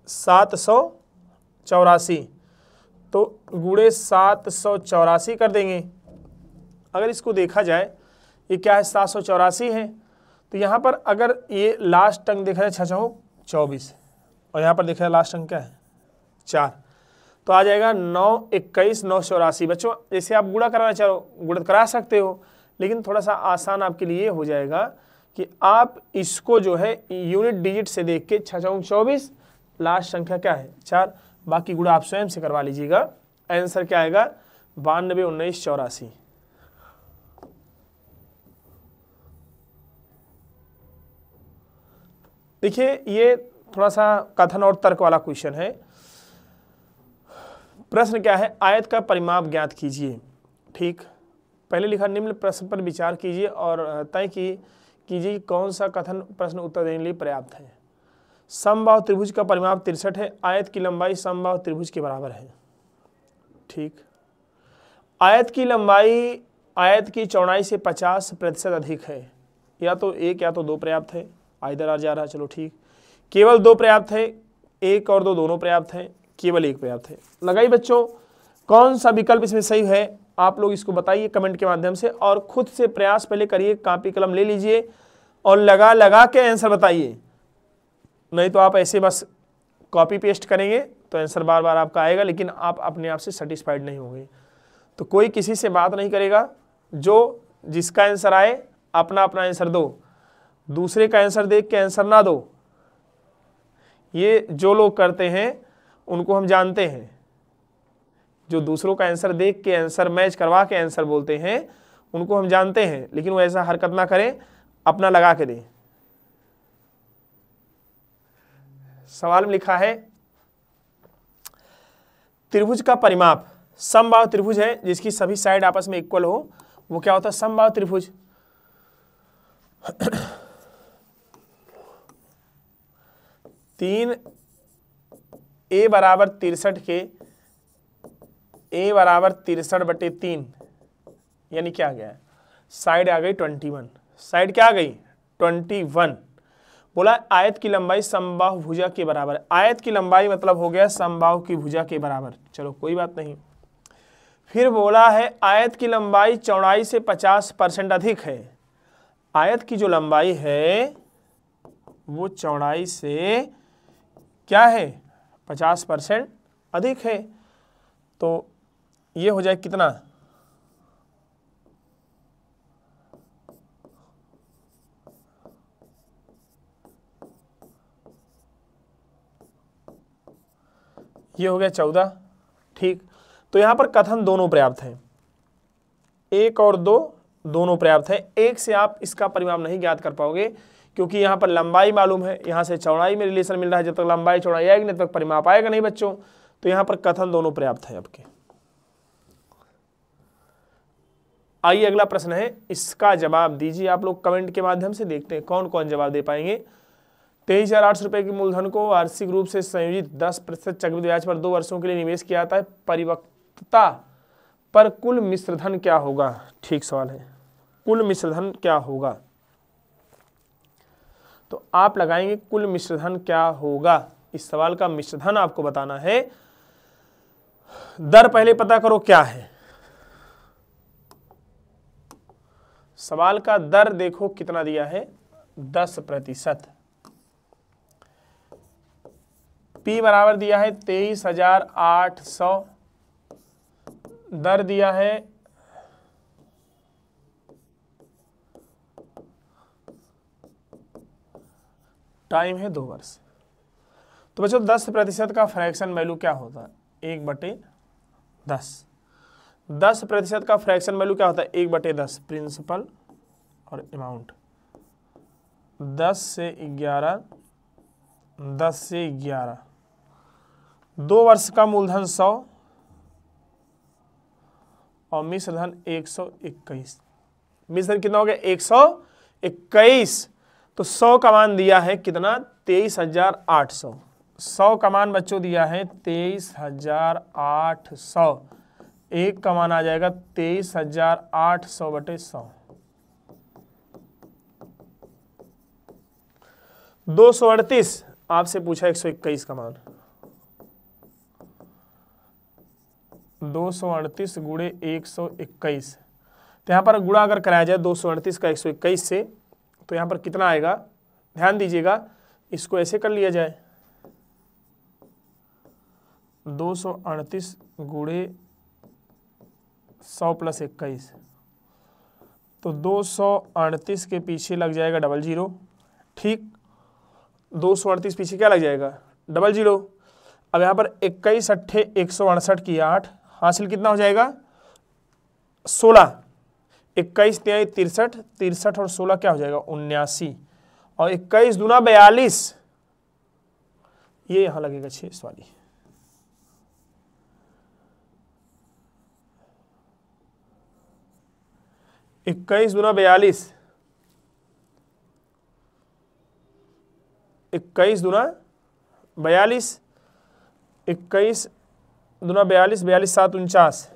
784 तो गुणे 784 कर देंगे। अगर इसको देखा जाए ये क्या है 784 है, तो यहाँ पर अगर ये लास्ट अंक देखा जाए 6 24 और यहाँ पर देखा जाए लास्ट अंक क्या है 4, तो आ जाएगा 9 21 984। बच्चों जैसे आप गुणा कराना चाहो गुणा करा सकते हो, लेकिन थोड़ा सा आसान आपके लिए हो जाएगा कि आप इसको जो है यूनिट डिजिट से देख के 6 24 लास्ट संख्या क्या है 4, बाकी गुणा आप स्वयं से करवा लीजिएगा। आंसर क्या आएगा 92 19 84। देखिए ये थोड़ा सा कथन और तर्क वाला क्वेश्चन है। प्रश्न क्या है, आयत का परिमाप ज्ञात कीजिए। ठीक, पहले लिखा निम्न प्रश्न पर विचार कीजिए और तय कीजिए कौन सा कथन प्रश्न उत्तर देने के लिए पर्याप्त है। समबाहु त्रिभुज का परिमाप 63 है, आयत की लंबाई समबाहु त्रिभुज के बराबर है। ठीक, आयत की लंबाई आयत की चौड़ाई से 50% अधिक है, या तो एक या तो दो पर्याप्त है, आइदर आ जा रहा। चलो ठीक, केवल दो पर्याप्त है, एक और दो दोनों पर्याप्त है, केवल एक पर्याप्त है। लगाइए बच्चों कौन सा विकल्प इसमें सही है, आप लोग इसको बताइए कमेंट के माध्यम से, और खुद से प्रयास पहले करिए, कॉपी कलम ले लीजिए और लगा के आंसर बताइए। नहीं तो आप ऐसे बस कॉपी पेस्ट करेंगे तो आंसर बार बार आपका आएगा, लेकिन आप अपने आप से सेटिस्फाइड नहीं होंगे। तो कोई किसी से बात नहीं करेगा, जो जिसका आंसर आए अपना अपना आंसर दो, दूसरे का आंसर देख के आंसर ना दो। ये जो लोग करते हैं उनको हम जानते हैं, जो दूसरों का आंसर देख के आंसर मैच करवा के आंसर बोलते हैं उनको हम जानते हैं, लेकिन वो ऐसा हरकत ना करें, अपना लगा के दें। सवाल में लिखा है त्रिभुज का परिमाप, समबाहु त्रिभुज है जिसकी सभी साइड आपस में इक्वल हो, वो क्या होता है समबाहु त्रिभुज। तीन ए बराबर 63 के ए बराबर 63/3 यानी क्या आ गया, साइड आ गई 21, साइड क्या आ गई 21। बोला आयत की लंबाई समबाहु भुजा के बराबर, आयत की लंबाई मतलब हो गया समबाहु की भुजा के बराबर। चलो कोई बात नहीं। फिर बोला है आयत की लंबाई चौड़ाई से 50% अधिक है, आयत की जो लंबाई है वो चौड़ाई से क्या है 50% अधिक है, तो ये हो जाए कितना, ये हो गया 14। ठीक, तो यहां पर कथन दोनों पर्याप्त हैं, एक और दो दोनों पर्याप्त है। एक से आप इसका परिमाप नहीं ज्ञात कर पाओगे, क्योंकि यहां पर लंबाई मालूम है, यहां से चौड़ाई में रिलेशन मिल रहा है। जब तक लंबाई चौड़ाई आएगी नहीं तब तक परिमाप आएगा नहीं बच्चों। तो यहां पर कथन दोनों पर्याप्त है आपके। आइए अगला प्रश्न है, इसका जवाब दीजिए आप लोग कमेंट के माध्यम से, देखते हैं कौन कौन जवाब दे पाएंगे। 23,800 रुपए के मूलधन को वार्षिक रूप से संयोजित 10% चक्रवृद्धि ब्याज पर 2 वर्षों के लिए निवेश किया जाता है, परिपक्वता पर कुल मिश्र धन क्या होगा। ठीक सवाल है, कुल मिश्र धन क्या होगा, तो आप लगाएंगे कुल मिश्र धन क्या होगा। इस सवाल का मिश्र धन आपको बताना है। दर पहले पता करो क्या है, सवाल का दर देखो कितना दिया है 10%। P बराबर दिया है 23,800, दर दिया है टाइम है 2 वर्ष। तो बच्चों 10% का फ्रैक्शन वैल्यू क्या होता है 1/10। 10% का फ्रैक्शन वैल्यू क्या होता है 1/10, प्रिंसिपल और अमाउंट। 10 से 11, 10 से 11, 2 वर्ष का मूलधन 100 और मिश्र धन 121। मिश्रण कितना हो गया 121। तो 100 का मान दिया है कितना 23,800। 100 का मान बच्चों दिया है 23,800। एक का मान आ जाएगा 23,800 बटे 100। 238 आपसे पूछा 121 का मान। 238 गुणे 121, तो यहाँ पर गुणा अगर कराया जाए 238 का 121 से तो यहाँ पर कितना आएगा, ध्यान दीजिएगा, इसको ऐसे कर लिया जाए 238 गुणे 100 प्लस 21, तो 238 के पीछे लग जाएगा 00, ठीक। 238 पीछे क्या लग जाएगा 00। अब यहाँ पर 21 अट्ठे 168 की 8 हासिल कितना हो जाएगा 16। 21 तिहाई 63, 63 और 16 क्या हो जाएगा 79, और 21 दूना 42, ये यहां लगेगा 6 वाली। इक्कीस दूना 42, 21 दूना 42, 21 दूना 42, 42 7 49,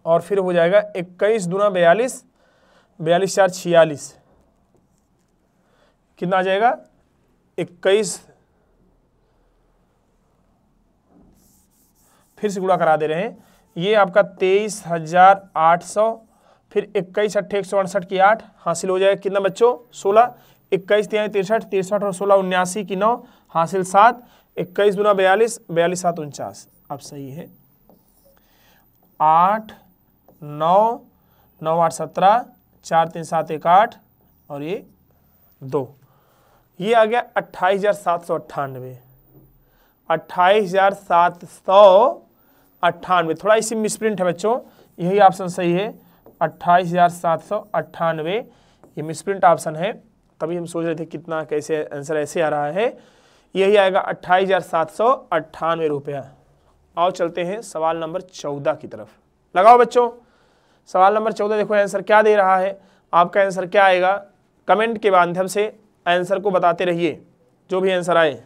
और फिर हो जाएगा 21 दूना 42, 42 4 46, कितना आ जाएगा 21, फिर से गुणा करा दे रहे हैं, ये आपका 23,800, फिर 21 अट्ठे 168 की 8 हासिल हो जाएगा कितना बच्चों 16, 21 तिहाई 63, 63 और 16 79 की 9 हासिल 7, 21 दूना 42, 42 7 49। अब सही है 8 9 9 8 17, 4 3 7 1 8, और ये 2, ये आ गया 28,798। 28,798, थोड़ा इसी मिसप्रिंट है बच्चों, यही ऑप्शन सही है 28,798, ये मिसप्रिंट ऑप्शन है, तभी हम सोच रहे थे कितना कैसे आंसर ऐसे आ रहा है, यही आएगा 28,798 रुपया। आओ चलते हैं सवाल नंबर 14 की तरफ। लगाओ बच्चों सवाल नंबर 14, देखो आंसर क्या दे रहा है, आपका आंसर क्या आएगा, कमेंट के माध्यम से आंसर को बताते रहिए, जो भी आंसर आए।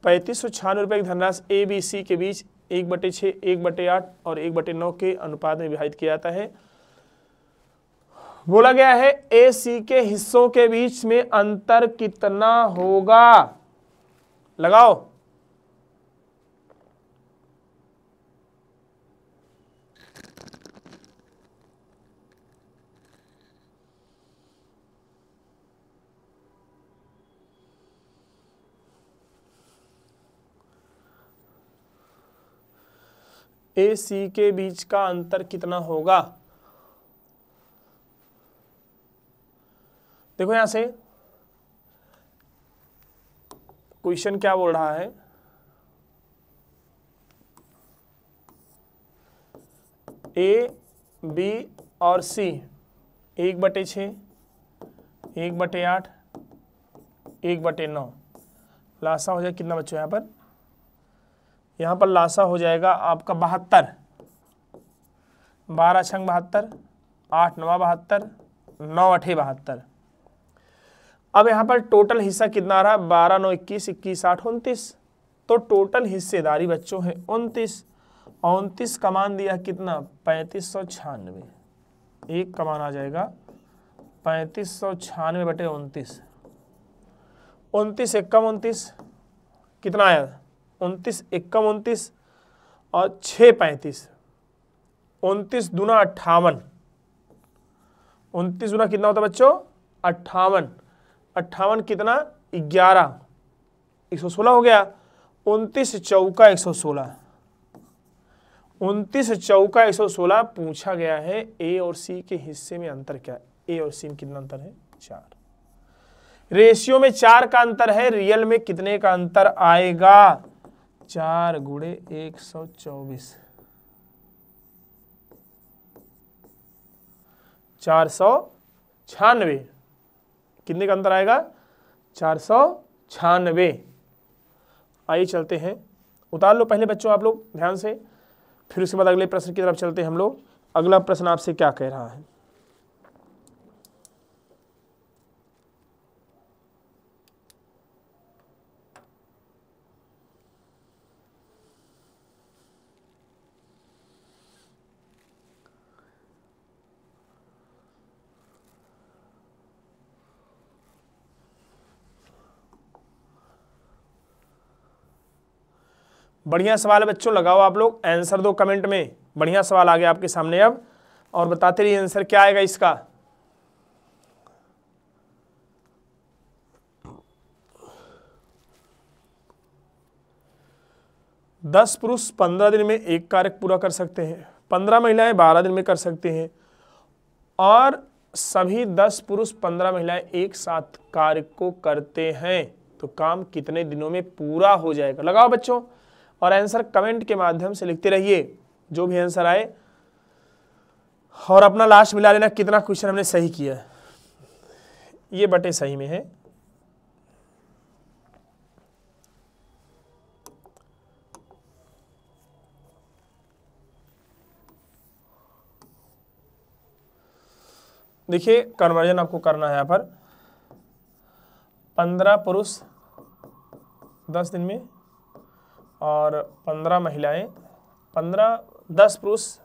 ₹3596 की धनराशि ए बी सी के बीच 1/6, 1/8 और 1/9 के अनुपात में विभाजित किया जाता है। बोला गया है ए सी के हिस्सों के बीच में अंतर कितना होगा, लगाओ। ए सी के बीच का अंतर कितना होगा, देखो यहां से क्वेश्चन क्या बोल रहा है, ए बी और सी 1/6, 1/8, 1/9, लासा हो जाए कितना बच्चों यहाँ पर लासा हो जाएगा आपका 72, 12 छंग 72, 8 9 72, 9 8 72। अब यहाँ पर टोटल हिस्सा कितना आ रहा है 12 9 21, 21 8 29, तो टोटल हिस्सेदारी बच्चों है 29, 29 का मान दिया कितना 3596, एक का मान आ जाएगा 3596 बटे 29, 29 एकम 29 कितना आया 29 एकम 29 और 6 35, 29 दूना 58, 29 दूना कितना होता है बच्चों 58, 58 कितना 11, 116 हो गया, 29 चौका 116, 29 चौका 116 पूछा गया है ए और सी के हिस्से में अंतर क्या है, ए और सी में कितना अंतर है 4, रेशियो में 4 का अंतर है, रियल में कितने का अंतर आएगा 4 गुणे 124, 496, कितने का अंतर आएगा 496। आइए चलते हैं, उतार लो पहले बच्चों आप लोग ध्यान से, फिर उसके बाद अगले प्रश्न की तरफ चलते हैं हम लोग। अगला प्रश्न आपसे क्या कह रहा है? बढ़िया सवाल है बच्चों, लगाओ आप लोग आंसर दो कमेंट में। बढ़िया सवाल आ गया आपके सामने अब, और बताते रहिए आंसर क्या आएगा इसका। दस पुरुष 15 दिन में एक कार्य पूरा कर सकते हैं, 15 महिलाएं 12 दिन में कर सकते हैं, और सभी 10 पुरुष 15 महिलाएं एक साथ कार्य को करते हैं, तो काम कितने दिनों में पूरा हो जाएगा? लगाओ बच्चों, और आंसर कमेंट के माध्यम से लिखते रहिए, जो भी आंसर आए, और अपना लास्ट मिला लेना कितना क्वेश्चन हमने सही किया है। ये बटे सही में है। देखिए कन्वर्जन आपको करना है यहाँ पर, 15 पुरुष 10 दिन में और 15 महिलाएं, 10 पुरुष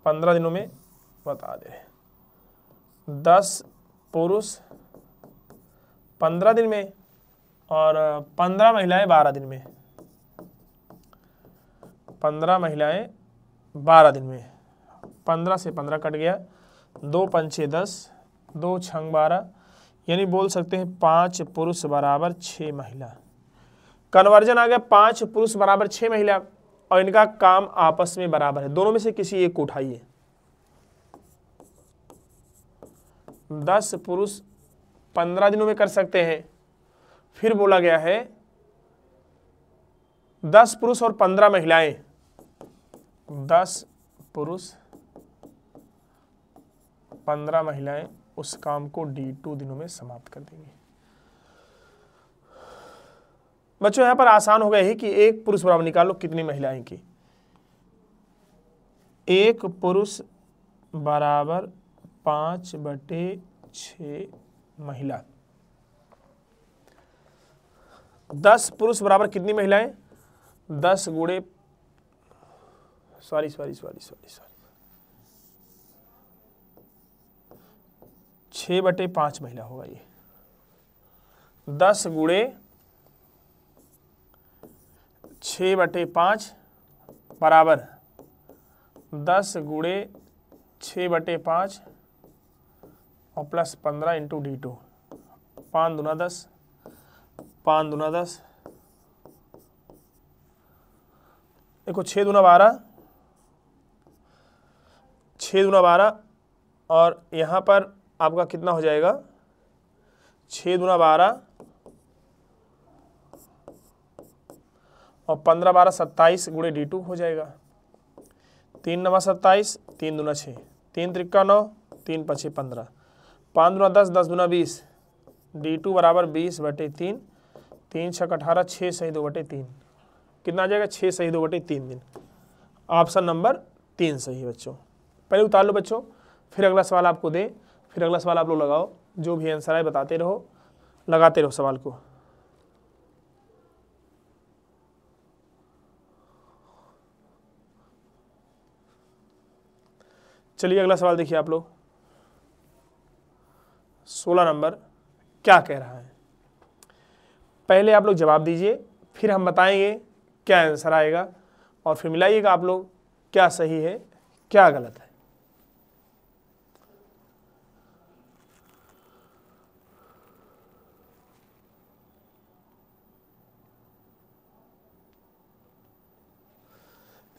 15 दिनों में, बता दे 10 पुरुष 15 दिन में और 15 महिलाएं 12 दिन में, 15 महिलाएं 12 दिन में। 15 से 15 कट गया, 2 पंचे 10, 2 छंग 12, यानी बोल सकते हैं 5 पुरुष बराबर 6 महिला। कन्वर्जन आ गया 5 पुरुष बराबर 6 महिला, और इनका काम आपस में बराबर है, दोनों में से किसी एक को उठाइए। 10 पुरुष 15 दिनों में कर सकते हैं, फिर बोला गया है 10 पुरुष और 15 महिलाएं, 10 पुरुष 15 महिलाएं उस काम को D2 दिनों में समाप्त कर देंगी। बच्चों यहां पर आसान हो गया है कि एक पुरुष बराबर निकालो कितनी महिलाएं की। एक पुरुष बराबर 5/6 महिला। 10 पुरुष बराबर कितनी महिलाएं? 10 गुणे 6/5 महिला होगा ये। 10 गुणे 6/5 बराबर 10 गुणे 6/5 और प्लस 15 इंटू D2। 5 दूना 10, 5 दूना 10, देखो 6 दूना 12, 6 दूना 12, और यहाँ पर आपका कितना हो जाएगा? 6 दूना 12 और 15 12 27 गुणे D2 हो जाएगा। 3 9 27, 3 दूना 6, 3 त्रिक्का 9, 3 पछे 15, 5 दूना 10, 10 दूना 20, D2 बराबर 20/3, 3 6 18, 6 सही 2/3, कितना आ जाएगा? 6 सही 2/3 दिन। ऑप्शन नंबर 3 सही है बच्चों। पहले उतार लो बच्चों, फिर अगला सवाल आपको दे, फिर अगला सवाल आप लोग लगाओ, जो भी आंसर आए बताते रहो, लगाते रहो सवाल को। चलिए अगला सवाल देखिए आप लोग, 16 नंबर क्या कह रहा है? पहले आप लोग जवाब दीजिए, फिर हम बताएंगे क्या आंसर आएगा, और फिर मिलाइएगा आप लोग क्या सही है क्या गलत है।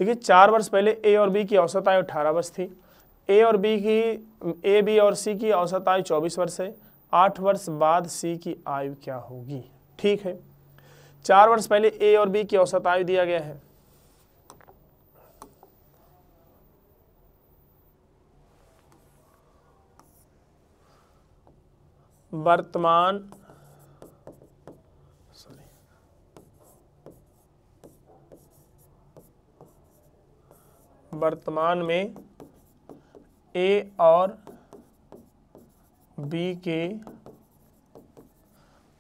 देखिए 4 वर्ष पहले ए और बी की औसत आयु 18 वर्ष थी। ए, बी और सी की औसत आयु 24 वर्ष है। 8 वर्ष बाद सी की आयु क्या होगी? ठीक है, 4 वर्ष पहले ए और बी की औसत आयु दिया गया है। वर्तमान में ए और बी के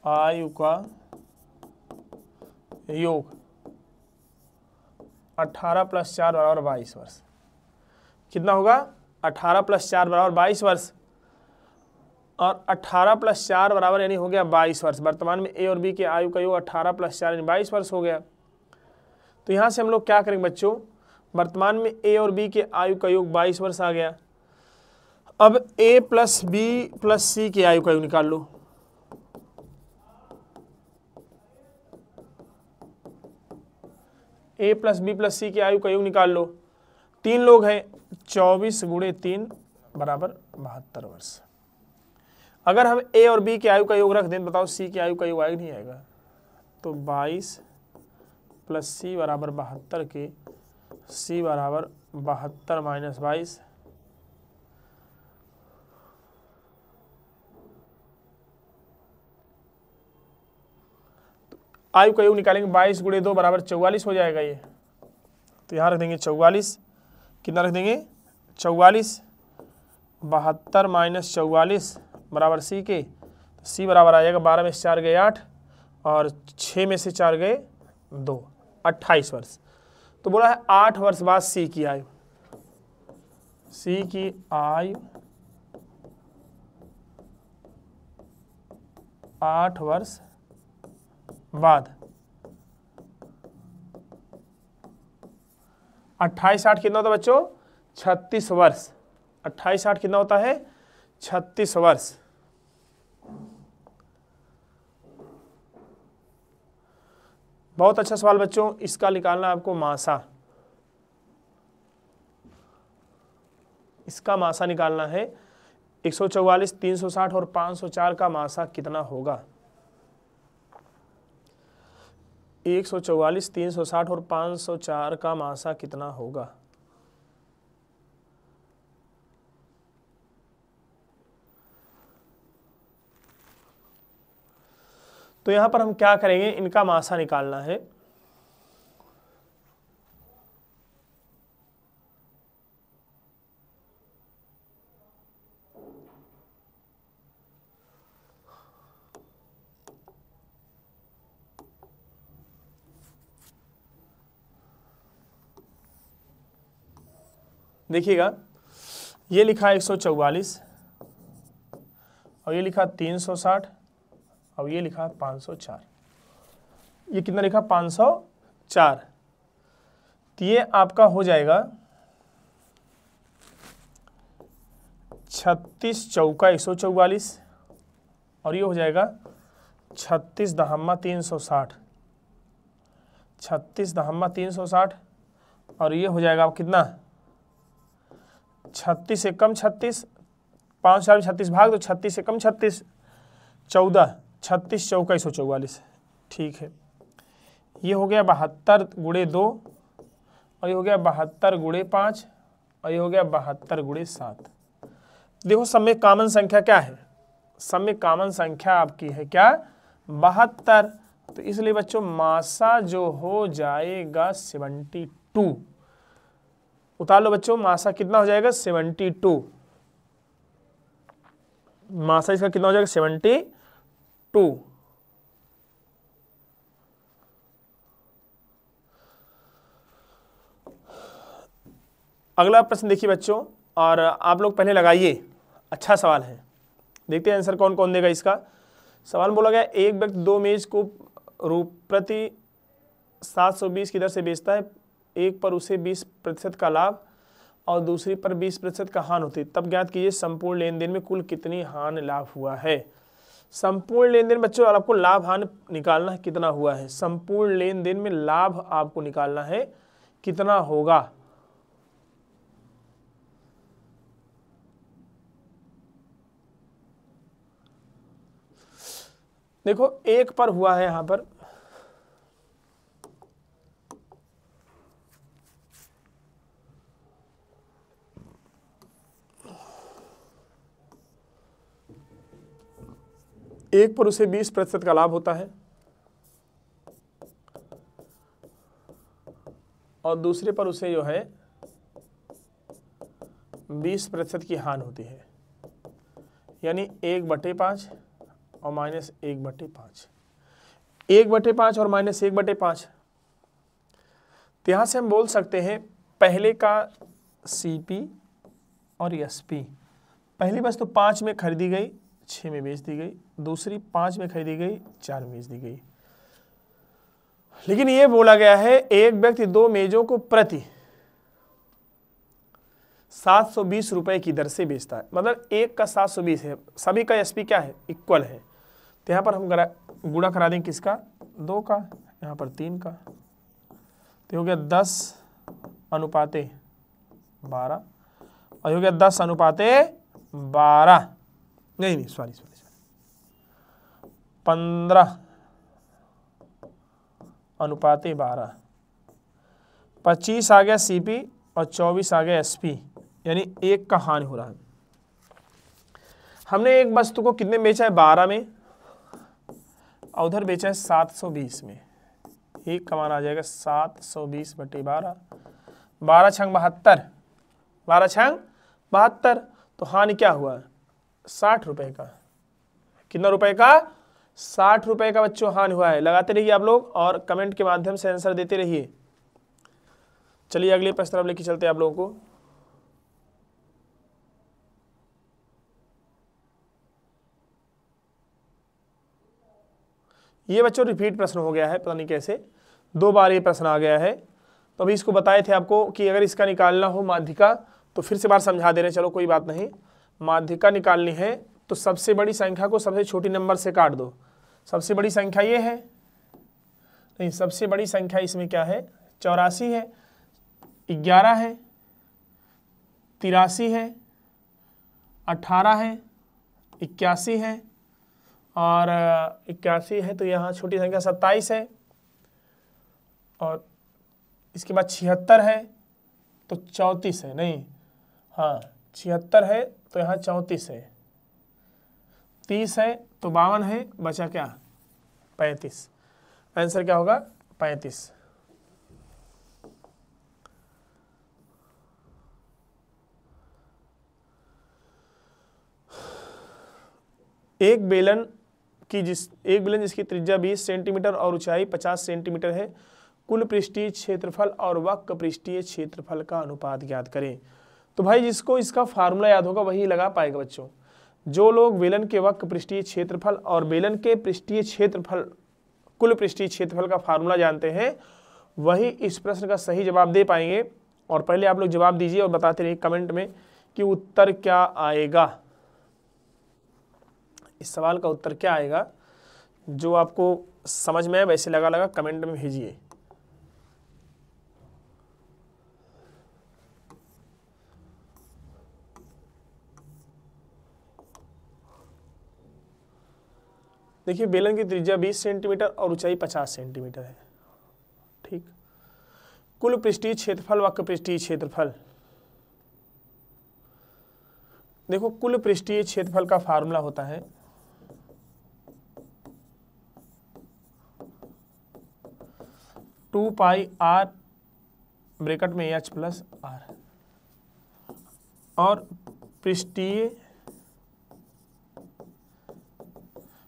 आयु का योग 18 + 4 = 22 वर्ष। कितना होगा? 18 + 4 = 22 वर्ष, और 18 + 4 बराबर यानी हो गया 22 वर्ष। वर्तमान में ए और बी के आयु का योग 18 + 4 यानी 22 वर्ष हो गया। तो यहाँ से हम लोग क्या करेंगे बच्चों, वर्तमान में ए और बी के आयु का योग 22 वर्ष आ गया। अब ए + बी + सी के आयु का योग निकाल लो। ए + बी + सी के आयु का योग निकाल लो। 3 लोग हैं, 24 × 3 = 72 वर्ष। अगर हम ए और बी के आयु का योग रख दें, बताओ सी के आयु का योग आएगा नहीं आएगा? तो 22 + सी = 72 के सी = 72 - 22, आयु का योग निकालेंगे 22 × 2 = 44 हो जाएगा ये। तो यहाँ रख देंगे 44, कितना रख देंगे? 44, 72 - 44 बराबर सी के, सी बराबर आ जाएगा 12 में से 4 गए 8 और 6 में से 4 गए 2, 28 वर्ष। तो बोला है 8 वर्ष बाद सी की आयु, सी की आयु 8 वर्ष बाद। 28 8 कितना होता है बच्चों? 36 वर्ष। 28 8 कितना होता है? 36 वर्ष। बहुत अच्छा सवाल बच्चों। इसका निकालना आपको मासा, इसका मासा निकालना है। 144, 360 और 504 का मासा कितना होगा? 144, 360 और 504 का मासा कितना होगा? तो यहां पर हम क्या करेंगे, इनका मासा निकालना है। देखिएगा, ये लिखा 144 और ये लिखा 360 और ये लिखा 504। ये कितना लिखा? 504। तो ये आपका हो जाएगा 36 चौका 144 और ये हो जाएगा 36 दहम्मा 360, 36 दहम्मा 360 और ये हो जाएगा कितना? 36 से कम 36, 5 4 36 भाग, तो 36 से कम 36, 14, 36 चौका 144। ठीक है, ये हो गया 72 × 2 और ये हो गया 72 × 5 और ये हो गया 72 × 7। देखो सब में कॉमन संख्या क्या है? सब में कॉमन संख्या आपकी है क्या? 72। तो इसलिए बच्चों मासा जो हो जाएगा 72। उतार लो बच्चों, मासा कितना हो जाएगा? 72। मासा इसका कितना हो जाएगा? 72। अगला प्रश्न देखिए बच्चों, और आप लोग पहले लगाइए, अच्छा सवाल है। देखते हैं आंसर कौन कौन देगा इसका। सवाल बोला गया, एक व्यक्ति 2 मेज को प्रति 720 की दर से बेचता है। एक पर उसे 20% का लाभ और दूसरी पर 20% का हानि होती है, तब ज्ञात कीजिए संपूर्ण लेन देन में कुल कितनी हानि लाभ हुआ है। संपूर्ण लेन देन बच्चों आपको लाभ हानि निकालना है, कितना हुआ है। संपूर्ण लेन देन में लाभ आपको निकालना है कितना होगा। देखो एक पर हुआ है यहां पर, एक पर उसे 20% का लाभ होता है और दूसरे पर उसे जो है 20% की हानि होती है, यानी 1/5 और -1/5, 1/5 और -1/5। तो यहाँ से हम बोल सकते हैं पहले का CP और SP। पहली वस्तु 5 में खरीदी गई, 6 में बेच दी गई, दूसरी 5 में खरीदी गई, 4 में बेच दी गई। लेकिन ये बोला गया है एक व्यक्ति 2 मेजों को प्रति 720 रुपए की दर से बेचता है, मतलब एक का 720 है, सभी का SP क्या है, इक्वल है। तो यहाँ पर हम गुणा करा दें किसका, 2 का, यहाँ पर 3 का, तो हो गया 10:12 और हो गया 10:12, नहीं सॉरी 15:12, 25 आ गया CP और 24 आ गया SP, यानी एक का हानि हो रहा है। हमने एक वस्तु को कितने बेचा है, 12 में, और उधर बेचा है 720 में। एक का मान आ जाएगा 720/12, 12 छंग 72, 12 छंग 72, तो हानि क्या हुआ, 60 रुपए का। कितना रुपए का, 60 रुपए का बच्चों हानि हुआ है। लगाते रहिए आप लोग और कमेंट के माध्यम से आंसर देते रहिए। चलिए अगले प्रश्न तरफ लेके चलते हैं आप लोगों को। ये बच्चों रिपीट प्रश्न हो गया है, पता नहीं कैसे 2 बार ये प्रश्न आ गया है। तो अभी इसको बताए थे आपको कि अगर इसका निकालना हो माध्यिका, तो फिर से बार समझा दे रहे, चलो कोई बात नहीं। माध्यिका निकालनी है तो सबसे बड़ी संख्या को सबसे छोटी नंबर से काट दो। सबसे बड़ी संख्या ये है, नहीं सबसे बड़ी संख्या इसमें क्या है, 84 है, 11 है, 83 है, 18 है, 81 है और 81 है, तो यहाँ छोटी संख्या 27 है और इसके बाद 76 है तो 34 है, नहीं हाँ 76 है तो यहाँ 34 है, 30 है तो 52 है, बचा क्या 35। आंसर क्या होगा 35। एक बेलन जिसकी त्रिज्या 20 सेंटीमीटर और ऊंचाई 50 सेंटीमीटर है, कुल पृष्ठीय क्षेत्रफल और वक्र पृष्ठीय क्षेत्रफल का अनुपात ज्ञात करें। तो भाई जिसको इसका फार्मूला याद होगा वही लगा पाएगा बच्चों। जो लोग बेलन के वक्र पृष्ठीय क्षेत्रफल और बेलन के पृष्ठीय क्षेत्रफल कुल पृष्ठीय क्षेत्रफल का फार्मूला जानते हैं वही इस प्रश्न का सही जवाब दे पाएंगे। और पहले आप लोग जवाब दीजिए और बताते रहिए कमेंट में कि उत्तर क्या आएगा, इस सवाल का उत्तर क्या आएगा। जो आपको समझ में आए वैसे लगा कमेंट में भेजिए। देखिए बेलन की त्रिज्या 20 सेंटीमीटर और ऊंचाई 50 सेंटीमीटर है, ठीक। कुल पृष्ठीय क्षेत्रफल वक्र पृष्ठीय क्षेत्रफल, देखो कुल पृष्ठीय क्षेत्रफल का फार्मूला होता है 2πr ब्रैकेट में h प्लस r और पृष्ठीय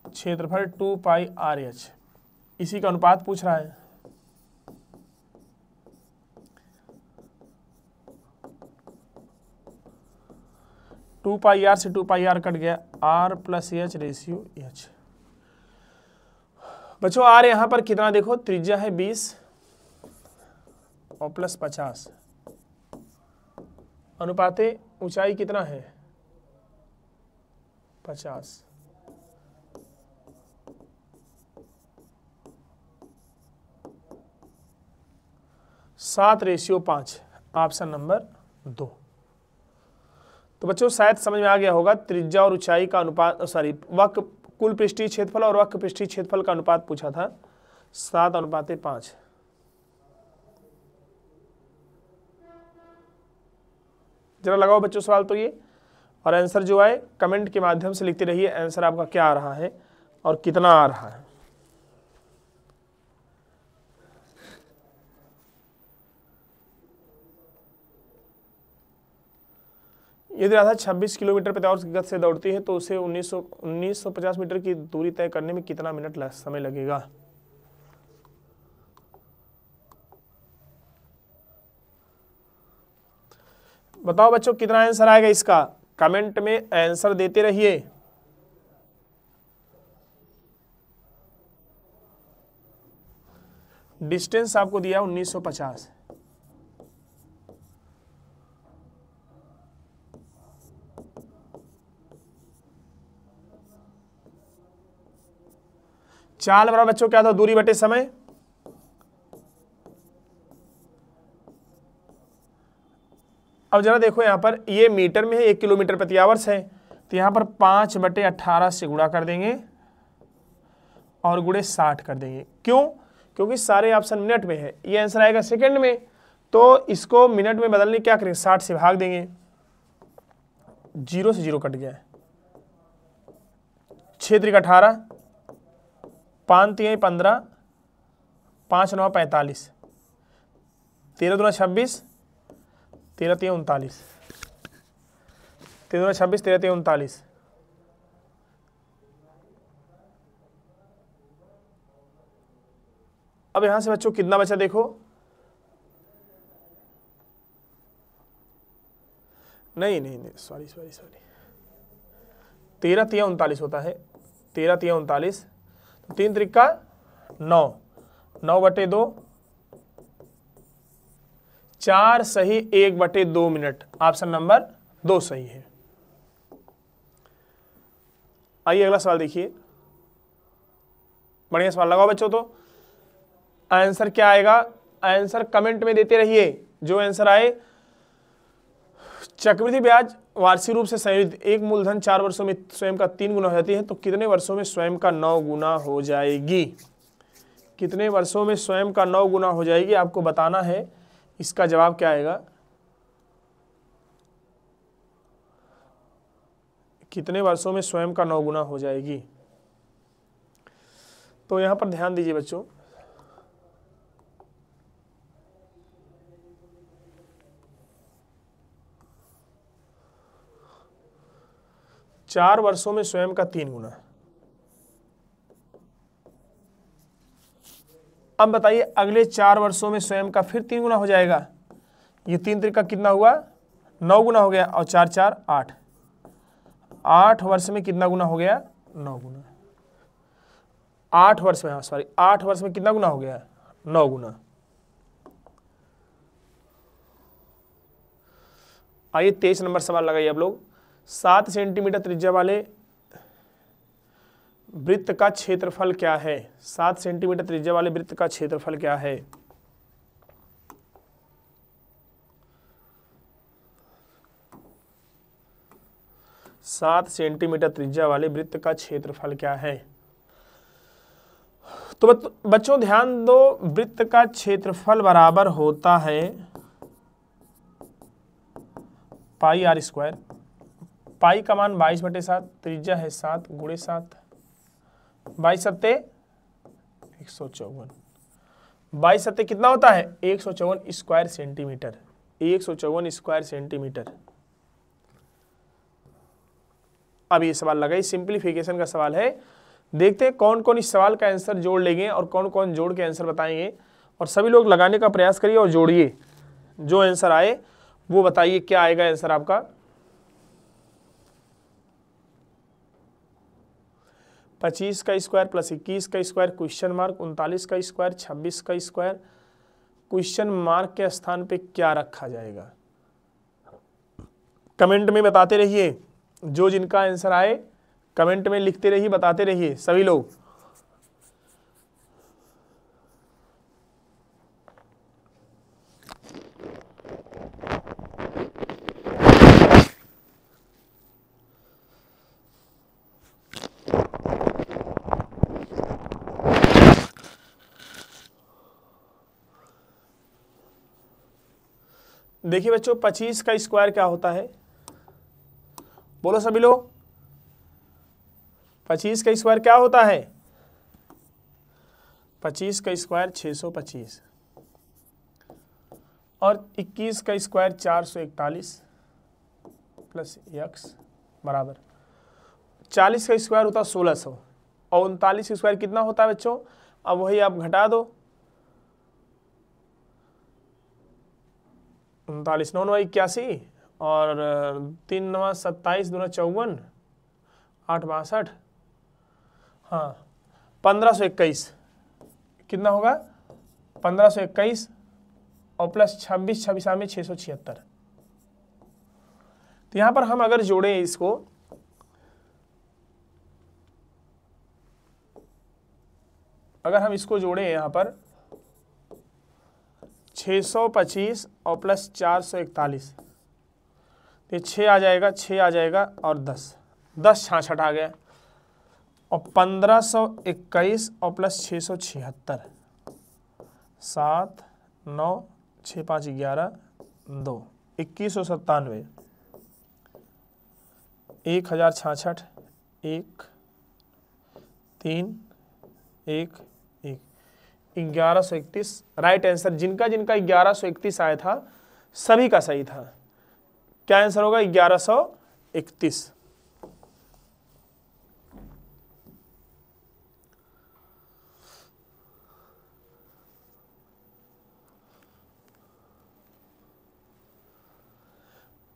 क्षेत्रफल 2πrh, इसी का अनुपात पूछ रहा है। टू पाई आर से 2πr कट गया, r plus H ratio h। बच्चों r यहां पर कितना देखो, त्रिज्या है 20 और प्लस 50, अनुपाते ऊंचाई कितना है 50। सात रेशियो 5, ऑप्शन नंबर 2। तो बच्चों शायद समझ में आ गया होगा, त्रिज्या और ऊंचाई का अनुपात, सॉरी वक्र कुल पृष्ठीय क्षेत्रफल और वक्र पृष्ठीय क्षेत्रफल का अनुपात पूछा था 7:5। जरा लगाओ बच्चों सवाल तो ये, और आंसर जो आए कमेंट के माध्यम से लिखते रहिए आंसर आपका क्या आ रहा है। और कितना आ रहा है। यदि राधा 26 किलोमीटर प्रति आवर की गति से दौड़ती है तो उसे 1950 मीटर की दूरी तय करने में कितना मिनट समय लगेगा। बताओ बच्चों कितना आंसर आएगा इसका, कमेंट में आंसर देते रहिए। डिस्टेंस आपको दिया 1950। चाल बराबर बच्चों क्या था, दूरी बटे समय। अब जरा देखो यहां पर ये मीटर में है, 1 किलोमीटर प्रति आवर्स है, तो यहां पर 5/18 से गुणा कर देंगे और गुणे 60 कर देंगे। क्यों? क्योंकि सारे ऑप्शन मिनट में है, ये आंसर आएगा सेकंड में, तो इसको मिनट में बदलने क्या करेंगे, 60 से भाग देंगे। 0 से 0 कट गया है, 6 त्रिक 18, 5 तिहाई 15, 5 9 45, 13 दूना 26, 13 तिहाई 39, 13 दूना 26, 13 तिहाई 39। अब यहां से बच्चों कितना बचा देखो, नहीं, सॉरी 13 तिहाई 39 होता है, 13 तिहाई 39, तो 3 त्रिका 9, 9/2, 4 सही 1/2 मिनट, ऑप्शन नंबर 2 सही है। आइए अगला सवाल देखिए, बढ़िया सवाल लगाओ बच्चों। तो आंसर क्या आएगा, आंसर कमेंट में देते रहिए, जो आंसर आए। चक्रवृद्धि ब्याज वार्षिक रूप से संयोजित एक मूलधन 4 वर्षों में स्वयं का 3 गुना हो जाती है, तो कितने वर्षों में स्वयं का 9 गुना हो जाएगी। कितने वर्षों में स्वयं का 9 गुना हो जाएगी आपको बताना है। इसका जवाब क्या आएगा, कितने वर्षों में स्वयं का 9 गुना हो जाएगी। तो यहां पर ध्यान दीजिए बच्चों, चार वर्षों में स्वयं का 3 गुना। अब बताइए अगले 4 वर्षों में स्वयं का फिर 3 गुना हो जाएगा। ये 3 त्रिका कितना हुआ, 9 गुना हो गया, और 4 4 8, 8 वर्ष में कितना गुना हो गया, 9 गुना। 8 वर्ष में, हाँ सॉरी, 8 वर्ष में कितना गुना हो गया, 9 गुना। आइए 23 नंबर सवाल लगाइए आप लोग। 7 सेंटीमीटर त्रिज्या वाले वृत्त का क्षेत्रफल क्या है। 7 सेंटीमीटर त्रिज्या वाले वृत्त का क्षेत्रफल क्या है। सात सेंटीमीटर त्रिज्या वाले वृत्त का क्षेत्रफल क्या है। तो बच्चों ध्यान दो, वृत्त का क्षेत्रफल बराबर होता है पाई आर स्क्वायर। पाई का मान 22/7, त्रिज्या है 7 गुणे 7, 22 सत्ते 154, 22 सत्ते कितना होता है 154 स्क्वायर सेंटीमीटर, 154 स्क्वायर सेंटीमीटर। अब ये सवाल लगाई, सिंप्लीफिकेशन का सवाल है। देखते हैं कौन कौन इस सवाल का आंसर जोड़ लेंगे और कौन कौन जोड़ के आंसर बताएंगे। और सभी लोग लगाने का प्रयास करिए और जोड़िए, जो आंसर आए वो बताइए क्या आएगा आंसर आपका। 25 का स्क्वायर प्लस 21 का स्क्वायर क्वेश्चन मार्क, 39 का स्क्वायर 26 का स्क्वायर क्वेश्चन मार्क के स्थान पे क्या रखा जाएगा। कमेंट में बताते रहिए, जो जिनका आंसर आए कमेंट में लिखते रहिए, बताते रहिए सभी लोग। देखिए बच्चों 25 का स्क्वायर क्या होता है, बोलो सभी लोग। 25 का स्क्वायर क्या होता है? 25 का स्क्वायर 625 और 21 का स्क्वायर 441 प्लस x बराबर 40 का स्क्वायर होता है 1600 और 39 का स्क्वायर कितना होता है बच्चों? अब वही आप घटा दो, 39 9 81 और 3 9 27 2 54 8 62, हाँ 1521 कितना होगा? 1521 और प्लस 26 26 में 676। तो यहाँ पर हम अगर जोड़ें इसको, अगर हम इसको जोड़ें यहाँ पर 625 और प्लस 441, तो 6 आ जाएगा, 6 आ जाएगा और 10 66 आ गया और 1521 और प्लस 676 7 9 6 5 11 2 2197 1066 1 3 1 1 1131 राइट आंसर। जिनका जिनका 1131 आया था सभी का सही था। क्या आंसर होगा? 1131।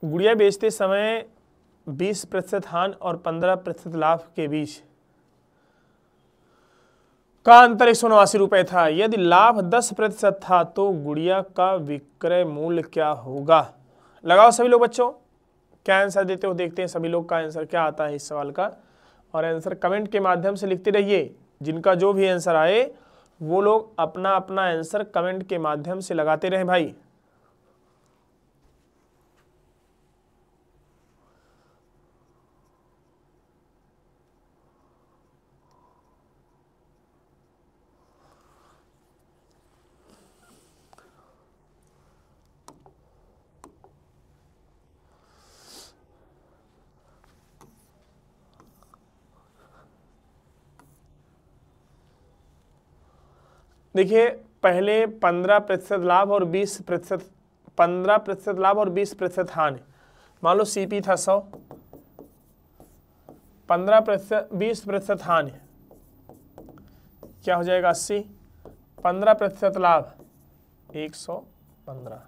गुड़िया बेचते समय 20% हानि और 15% लाभ के बीच का अंतर 189 रुपए था। यदि लाभ 10% था तो गुड़िया का विक्रय मूल्य क्या होगा? लगाओ सभी लोग बच्चों, क्या आंसर देते हो, देखते हैं सभी लोग का आंसर क्या आता है इस सवाल का। और आंसर कमेंट के माध्यम से लिखते रहिए। जिनका जो भी आंसर आए वो लोग अपना अपना आंसर कमेंट के माध्यम से लगाते रहें भाई। देखिए पहले 15% लाभ और 20%, 15% लाभ और 20% हानि। मान लो सीपी था 100, 15% 20% हानि क्या हो जाएगा? 80, 15% लाभ 115।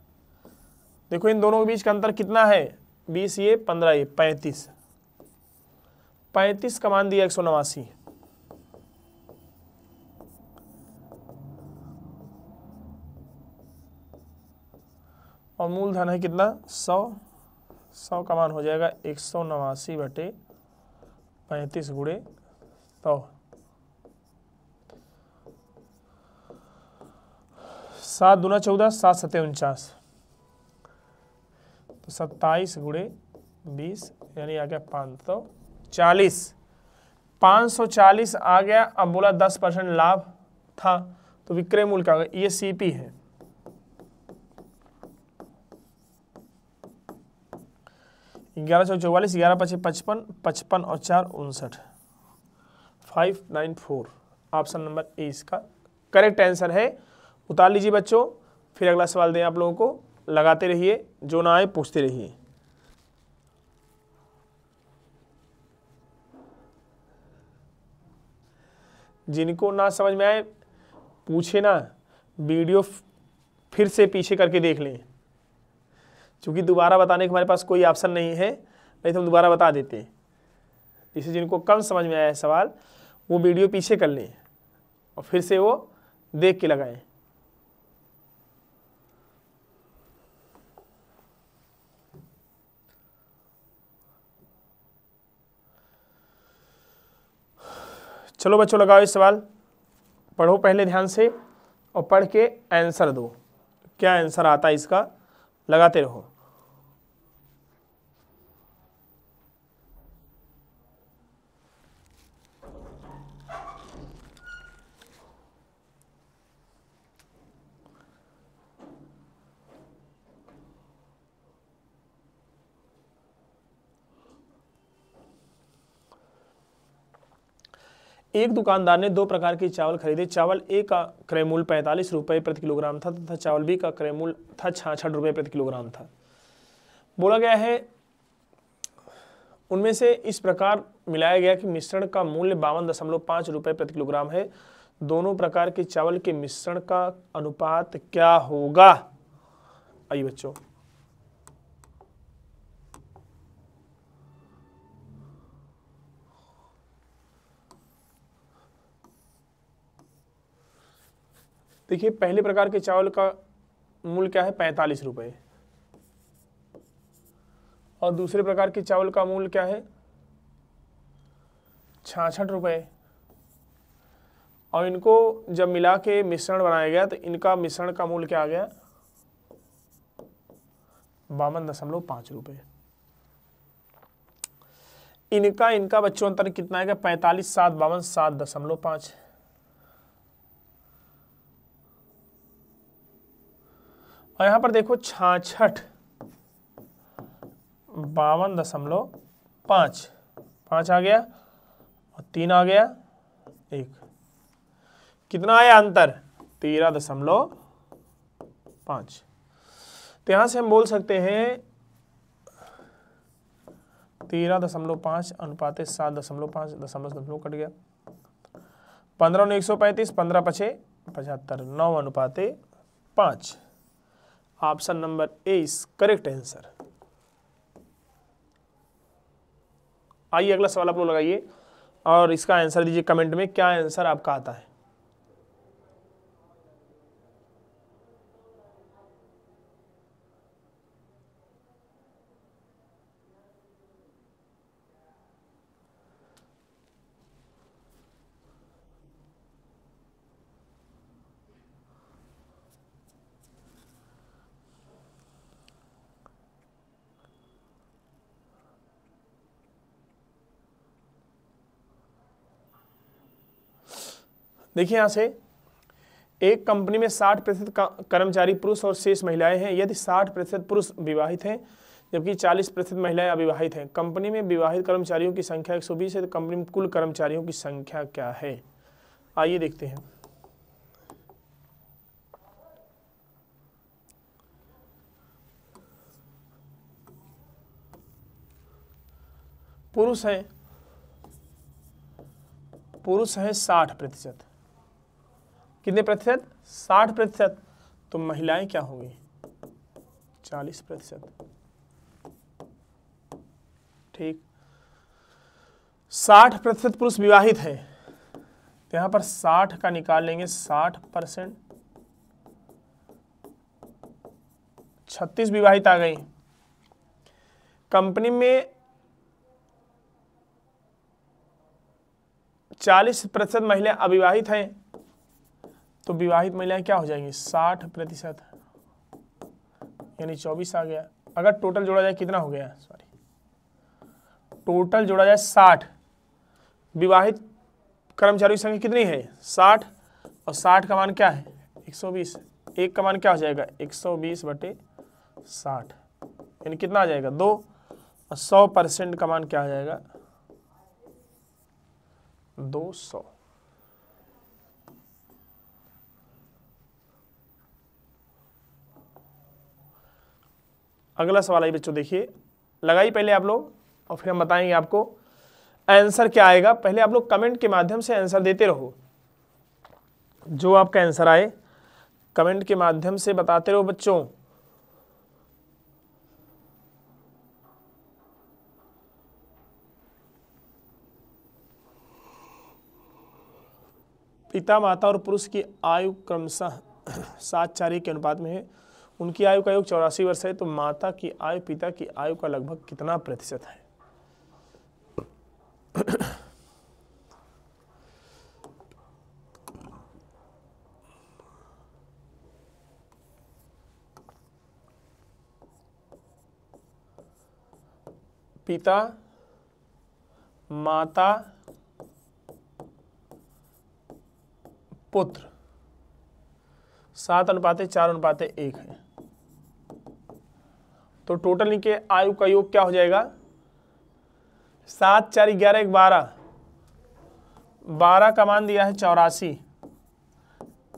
देखो इन दोनों के बीच का अंतर कितना है? 20 ये 15 ये 35, 35 का मान दिया 189 और मूलधन है कितना? 100, 100 का मान हो जाएगा 189 बटे 35 गुणे 100। 7 दूना 14, 7 सत्ते 49, तो 27 गुणे 20 यानी आ गया 540। 540 आ गया। अब बोला 10% लाभ था तो विक्रय मूल्य क्या होगा? ये सीपी है। 11 चौक 44, 11 पचे 55, 55 और 4 59, 594। ऑप्शन नंबर ए इसका करेक्ट आंसर है। उतार लीजिए बच्चों, फिर अगला सवाल दें आप लोगों को। लगाते रहिए, जो ना आए पूछते रहिए। जिनको ना समझ में आए पूछे ना, वीडियो फिर से पीछे करके देख लें, क्योंकि दोबारा बताने का हमारे पास कोई ऑप्शन नहीं है, नहीं तो हम दोबारा बता देते। इसे जिनको कम समझ में आया है सवाल वो वीडियो पीछे कर लें और फिर से वो देख के लगाएं। चलो बच्चों लगाओ इस सवाल, पढ़ो पहले ध्यान से और पढ़ के आंसर दो। क्या आंसर आता है इसका, लगाते रहो। एक दुकानदार ने 2 प्रकार के चावल खरीदे। चावल ए का क्रय मूल्य 45 रुपये प्रति किलोग्राम था तथा चावल बी का क्रय मूल्य था 66 रुपये प्रति किलोग्राम था। बोला गया है उनमें से इस प्रकार मिलाया गया कि मिश्रण का मूल्य 52.5 रुपये प्रति किलोग्राम है। दोनों प्रकार के चावल के मिश्रण का अनुपात क्या होगा? आइए बच्चों, देखिए पहले प्रकार के चावल का मूल्य क्या है? 45 रुपये। और दूसरे प्रकार के चावल का मूल्य क्या है? 66 रुपये। और इनको जब मिला के मिश्रण बनाया गया तो इनका मिश्रण का मूल्य क्या आ गया? 52.5 रुपये। इनका बच्चों अंतर कितना आएगा? 45 7 52 7.5। और यहां पर देखो 66 52.5 5 आ गया और 3 आ गया 1। कितना आया अंतर? 13.5। तो यहां से हम बोल सकते हैं 13.5 अनुपाते 7.5 दशमलव कट गया। 15 9 135 15 5 75 9 अनुपाते 5। Option number A is correct answer. आइए अगला सवाल आप लोग लगाइए और इसका आंसर दीजिए कमेंट में, क्या आंसर आपका आता है। देखिए यहां से एक कंपनी में 60% कर्मचारी पुरुष और शेष महिलाएं हैं। यदि 60% पुरुष विवाहित हैं जबकि 40% महिलाएं अविवाहित हैं। कंपनी में विवाहित कर्मचारियों की संख्या 120 है तो कंपनी में कुल कर्मचारियों की संख्या क्या है? आइए देखते हैं। पुरुष हैं 60%। कितने प्रतिशत? 60%। तो महिलाएं क्या होंगी? 40%। ठीक। 60% पुरुष विवाहित है तो यहां पर 60 का निकाल लेंगे 60%। 36 विवाहित आ गई। कंपनी में 40% महिलाएं अविवाहित हैं तो विवाहित महिलाएं क्या हो जाएंगी? 60%, यानी 24 आ गया। अगर टोटल जोड़ा जाए कितना हो गया? सॉरी, टोटल जोड़ा जाए 60। विवाहित कर्मचारियों की संख्या कितनी है? 60। और 60 का मान क्या है? 120। एक का मान क्या हो जाएगा? 120/60, यानी कितना आ जाएगा? 2। और 100% का मान क्या आ जाएगा? 200। अगला सवाल है बच्चों, देखिए लगाइए पहले आप लोग और फिर हम बताएंगे आपको आंसर क्या आएगा। पहले आप लोग कमेंट के माध्यम से आंसर देते रहो। जो आपका आंसर आए कमेंट के माध्यम से बताते रहो बच्चों। पिता माता और पुरुष की आयु क्रमशः 7:4 के अनुपात में है। उनकी आयु का योग 84 वर्ष है तो माता की आयु पिता की आयु का लगभग कितना प्रतिशत है? पिता माता पुत्र 7:4:1 है। तो टोटल इनके आयु का योग क्या हो जाएगा? 7 4 11 1 12 12 का मान दिया है 84,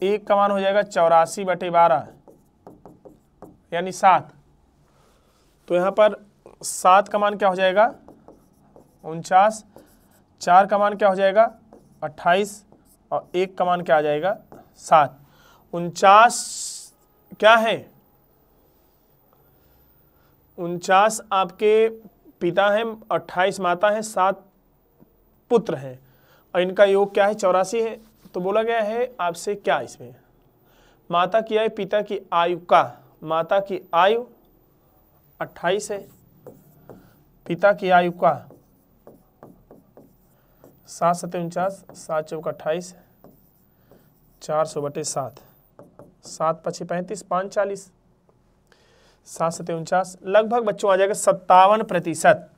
1 का मान हो जाएगा 84/12 यानी 7। तो यहाँ पर 7 का मान क्या हो जाएगा 49, 4 का मान क्या हो जाएगा 28 और 1 का मान क्या आ जाएगा 7। 49 क्या है 49 आपके पिता हैं, 28 माता है, 7 पुत्र हैं और इनका योग क्या है 84 है। तो बोला गया है आपसे क्या इसमें माता की आयु पिता की आयु का, माता की आयु 28 है, पिता की आयु का 7 7 49, 7 चौक 28, 400/7, 7 5 35, 5 40, 7 7 49, लगभग बच्चों आ जाएगा 57%।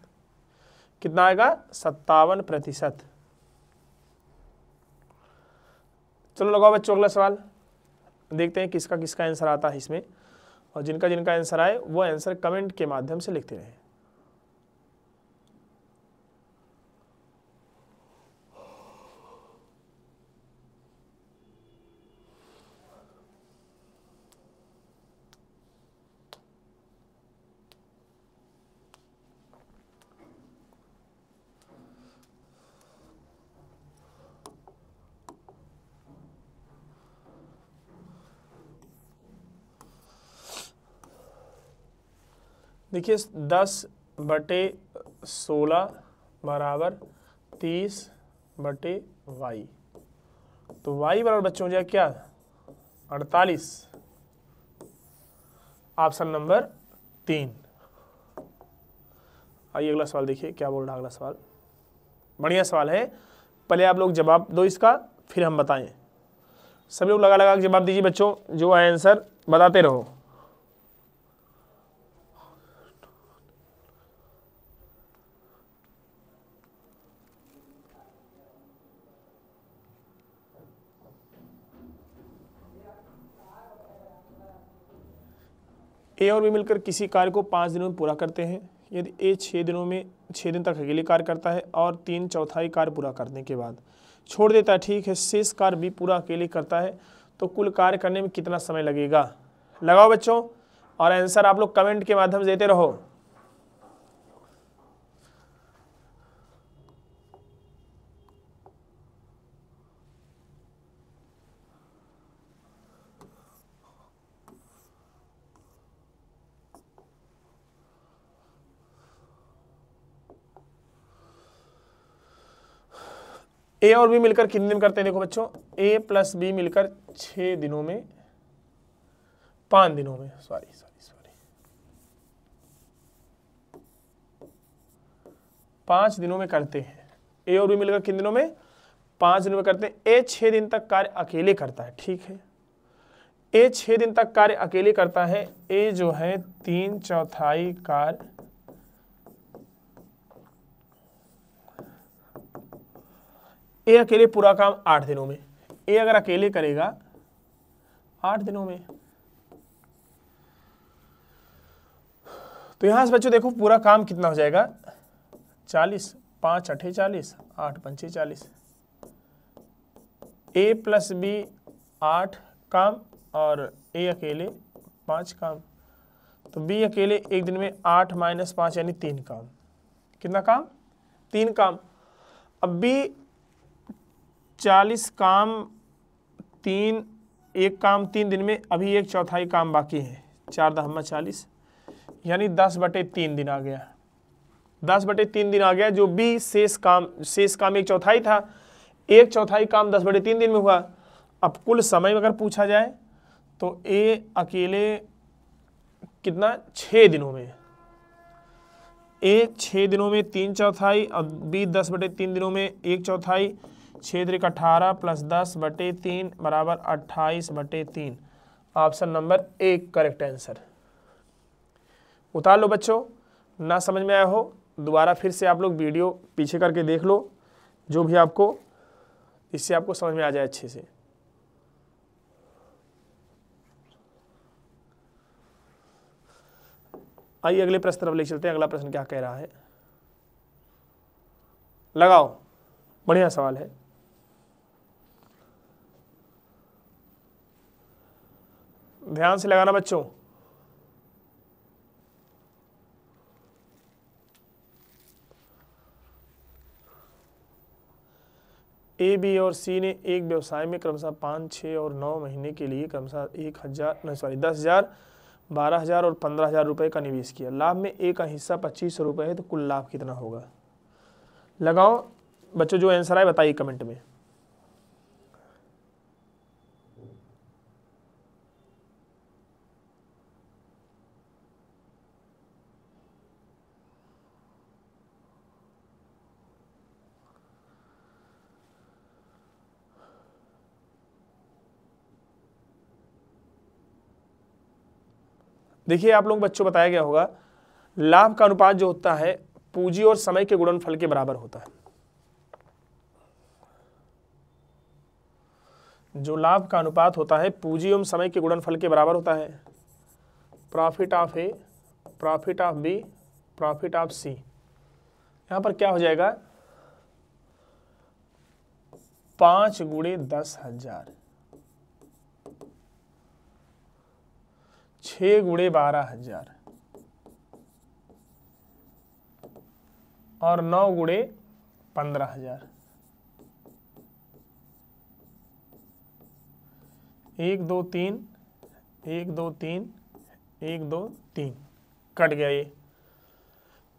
कितना आएगा 57%। चलो लगाओ बच्चों अगला सवाल, देखते हैं किसका किसका आंसर आता है इसमें, और जिनका जिनका आंसर आए वो आंसर कमेंट के माध्यम से लिखते रहें। देखिए 10/16 बराबर 30/y, तो y बराबर बच्चों हो जाए क्या 48, ऑप्शन नंबर 3। आइए अगला सवाल देखिए क्या बोल रहा है अगला सवाल, बढ़िया सवाल है, पहले आप लोग जवाब दो इसका फिर हम बताएं। सभी लोग लगा लगा के जवाब दीजिए बच्चों, जो आंसर बताते रहो। ए और बी मिलकर किसी कार्य को 5 दिनों में पूरा करते हैं। यदि ए 6 दिन तक अकेले कार्य करता है और 3/4 कार्य पूरा करने के बाद छोड़ देता है, ठीक है, शेष कार्य भी पूरा अकेले करता है, तो कुल कार्य करने में कितना समय लगेगा। लगाओ बच्चों और आंसर आप लोग कमेंट के माध्यम से देते रहो। ए और बी मिलकर कितने दिन करते हैं, देखो बच्चों ए प्लस बी मिलकर 6 दिनों में 5 दिनों में 5 दिनों में करते हैं। ए और बी मिलकर कितने दिनों में 5 दिनों में करते हैं। ए 6 दिन तक कार्य अकेले करता है, ठीक है, ए 6 दिन तक कार्य अकेले करता है। ए जो है 3/4 कार्य ए अकेले पूरा काम 8 दिनों में, ए अगर अकेले करेगा 8 दिनों में, तो यहां से बच्चों देखो पूरा काम कितना हो जाएगा 40, 5 8 40, 8 5 40, ए प्लस बी 8 काम और ए अकेले 5 काम, तो बी अकेले एक दिन में 8 - 5 यानी 3 काम। कितना काम 3 काम। अब बी 40 काम 1 काम 3 दिन में, अभी 1/4 काम बाकी है, 4 10 40 यानी 10/3 दिन आ गया, 10/3 दिन आ गया। जो बी शेष काम 1/4 था, 1/4 काम 10/3 दिन में हुआ। अब कुल समय अगर पूछा जाए तो ए अकेले कितना 6 दिनों में, ए 6 दिनों में 3/4 और बी 10/3 दिनों में 1/4, 6 3 18 + 10/3 बराबर 28/3। Option number 1 correct answer. उतार लो बच्चों, ना समझ में आया हो दोबारा फिर से आप लोग वीडियो पीछे करके देख लो, जो भी आपको इससे आपको समझ में आ जाए अच्छे से। आइए अगले प्रश्न तरफ ले चलते हैं। अगला प्रश्न क्या कह रहा है, लगाओ, बढ़िया सवाल है। ध्यान से लगाना बच्चों। ए, बी और सी ने एक व्यवसाय में क्रमशः 5, 6 और 9 महीने के लिए क्रमशः 10,000, 12,000 और 15,000 रुपये का निवेश किया। लाभ में ए का हिस्सा 2500 रुपये है, तो कुल लाभ कितना होगा? लगाओ बच्चों, जो आंसर आए बताइए कमेंट में। देखिए आप लोग बच्चों, बताया गया होगा लाभ का अनुपात जो होता है पूंजी और समय के गुणनफल के बराबर होता है। जो लाभ का अनुपात होता है पूंजी एवं समय के गुणनफल के बराबर होता है। Profit of A, profit of B, profit of C. यहां पर क्या हो जाएगा? 5 गुणे 10,000, 6 गुणे 12,000 और 9 गुणे 15,000। 1 2 3, 1 2 3, 1 2 3 कट गया। ये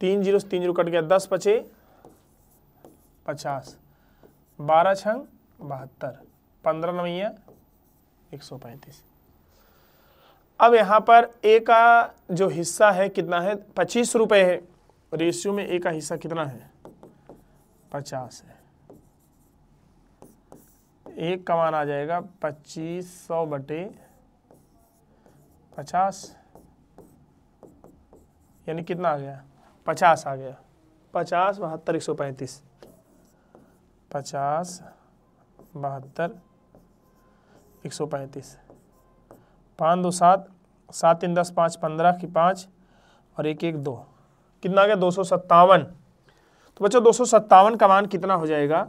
3 जीरो से 3 जीरो कट गया। 10 पचे 50, 12 छंग 72, 15 नवैया 135। अब यहाँ पर ए का जो हिस्सा है कितना है? 25 रुपये है। रेशियो में ए का हिस्सा कितना है? 50 है। एक का मान आ जाएगा 2500 बटे 50, यानी कितना आ गया? 50 आ गया। 50 72 135, 50 72 135। 5 2 7, 7 3 10, 5 15 की 5 और 1 1 2, कितना आ गया? 257। तो बच्चों 257 का मान कितना हो जाएगा?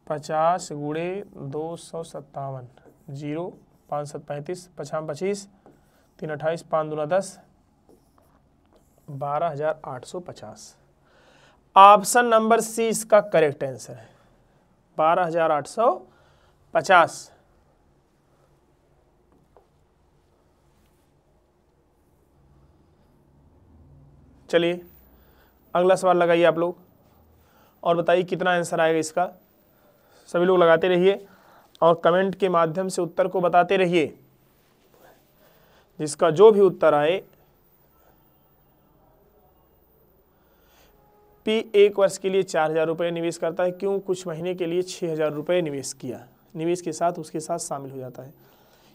50 गुणे 257, 0 5 7 35, 5 25, 3 28, 5 2 10, 12,850। ऑप्शन नंबर सी इसका करेक्ट आंसर है, 12,850। चलिए अगला सवाल लगाइए आप लोग और बताइए कितना आंसर आएगा इसका। सभी लोग लगाते रहिए और कमेंट के माध्यम से उत्तर को बताते रहिए। जिसका जो भी उत्तर आए, पी 1 वर्ष के लिए 4,000 रुपये निवेश करता है, क्यों कुछ महीने के लिए 6,000 रुपये निवेश किया। निवेश के साथ उसके साथ शामिल हो जाता है।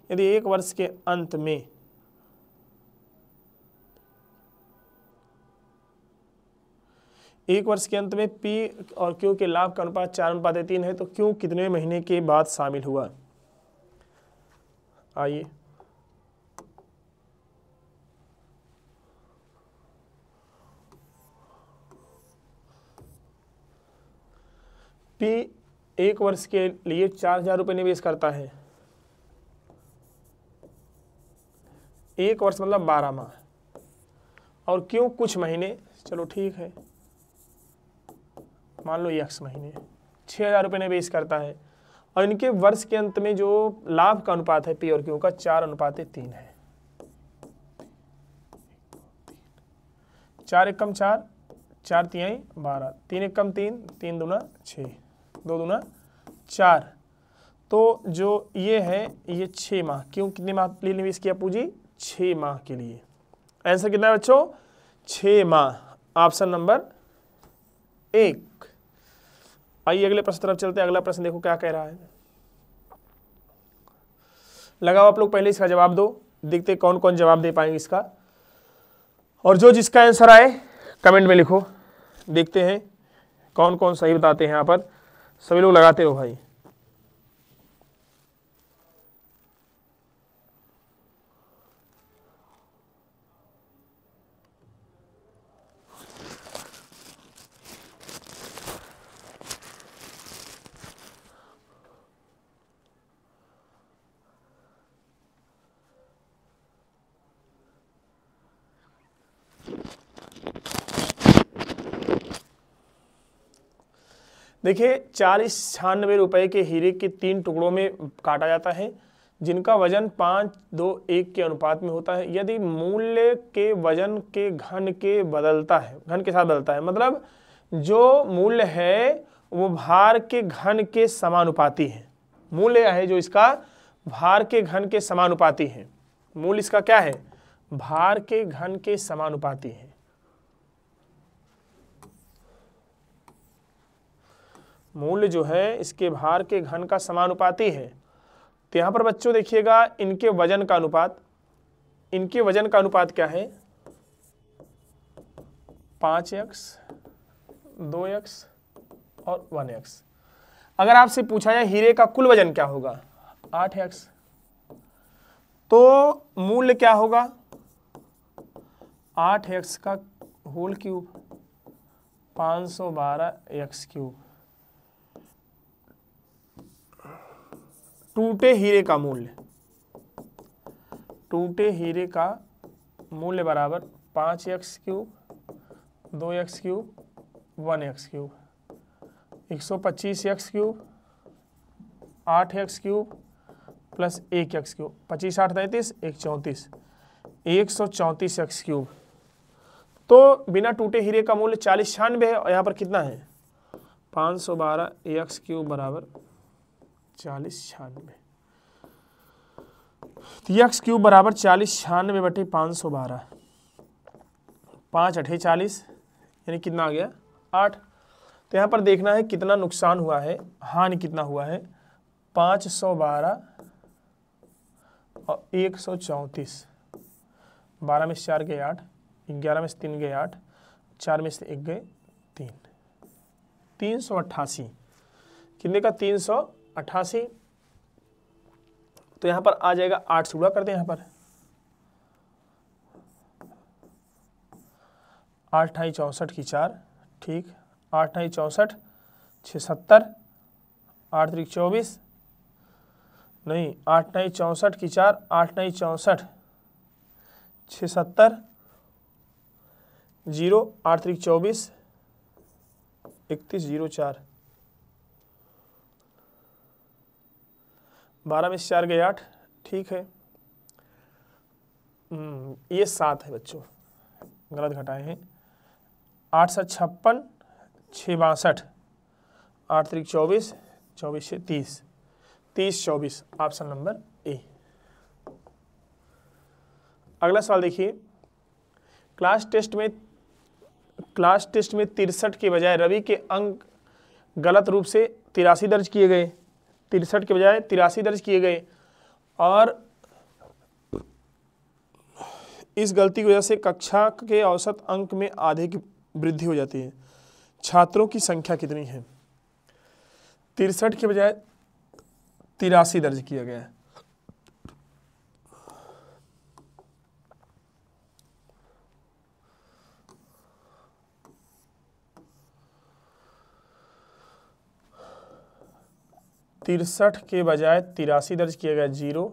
यदि 1 वर्ष के अंत में पी और क्यू के लाभ का अनुपात 4:3 है, तो क्यू कितने महीने के बाद शामिल हुआ? आइए पी 1 वर्ष के लिए 4,000 रुपये निवेश करता है। 1 वर्ष मतलब 12 माह, और क्यों कुछ महीने, चलो ठीक है मान लो x महीने, 6,000 रुपये निवेश करता है। और इनके वर्ष के अंत में जो लाभ का अनुपात है पी और क्यू का 4:3 है। 4 एकम 4, 4 तिहाई 12, 3 एकम 3, 3 दूना 6, 2 दूना 4। तो जो ये है ये 6 माह, क्यों कितने माह के लिए निवेश किया पूंजी? 6 माह के लिए। आंसर कितना है बच्चों? 6 माह। Option number 1। आइए अगले प्रश्न तरफ चलते हैं। अगला प्रश्न देखो क्या कह रहा है। लगाओ आप लोग, पहले इसका जवाब दो, देखते कौन कौन जवाब दे पाएंगे इसका। और जो जिसका आंसर आए कमेंट में लिखो, देखते हैं कौन कौन सही बताते हैं। यहाँ पर सभी लोग लगाते रहो भाई। देखिए 40-96 रुपए के हीरे के 3 टुकड़ों में काटा जाता है जिनका वजन 5:2:1 के अनुपात में होता है। यदि मूल्य के वजन के घन के बदलता है, घन के साथ बदलता है, मतलब जो मूल्य है वो भार के घन के समानुपाती है। मूल्य है जो इसका भार के घन के समानुपाती है। मूल्य इसका क्या है? भार के घन के समानुपाती है। मूल्य जो है इसके भार के घन का समानुपाती है। तो यहां पर बच्चों देखिएगा इनके वजन का अनुपात, इनके वजन का अनुपात क्या है? 5x, 2x और 1x। अगर आपसे पूछा जाए हीरे का कुल वजन क्या होगा? 8x। तो मूल्य क्या होगा? 8x का होल क्यूब 512x क्यूब। टूटे हीरे का मूल्य, टूटे हीरे का मूल्य बराबर 5x cube, 2x cube, 1x cube, 125x cube, 8x cube plus 1x cube, 25 8 33, 134, 134x cube. तो बिना टूटे हीरे का मूल्य 4096 है और यहाँ पर कितना है? 512x क्यूब बराबर 4096। तो x क्यूब बराबर 4096 बटे 512, 5 8 40, यानी कितना आ गया? 8। तो यहाँ पर देखना है कितना नुकसान हुआ है, हानि कितना हुआ है? 512 और 134। 12 में से 4 गए 8, 11 में से 3 गए 8, 4 में से 1 गए 3, 388। कितने का? 388। तो यहाँ पर आ जाएगा 8 से गुणा कर दें। यहाँ पर 8 × 64 की 4, ठीक। 8 × 64 76, 8 × 24 नहीं, 8 × 64 की 4, 8 × 64 76, 0, 8 × 24 31 0 4, 12 में से 4 गए 8, ठीक है। ये 7 है बच्चों, गलत घटाए हैं। 8 से 56, 6 62, 8 × 24, 24 से 30, 30 24, ऑप्शन नंबर ए। अगला सवाल देखिए, क्लास टेस्ट में 63 के बजाय रवि के अंक गलत रूप से 83 दर्ज किए गए। 63 के बजाय 83 दर्ज किए गए और इस गलती की वजह से कक्षा के औसत अंक में आधे की वृद्धि हो जाती है। छात्रों की संख्या कितनी है? 63 के बजाय 83 दर्ज किया गया है। तिरसठ के बजाय 83 दर्ज किया गया, 0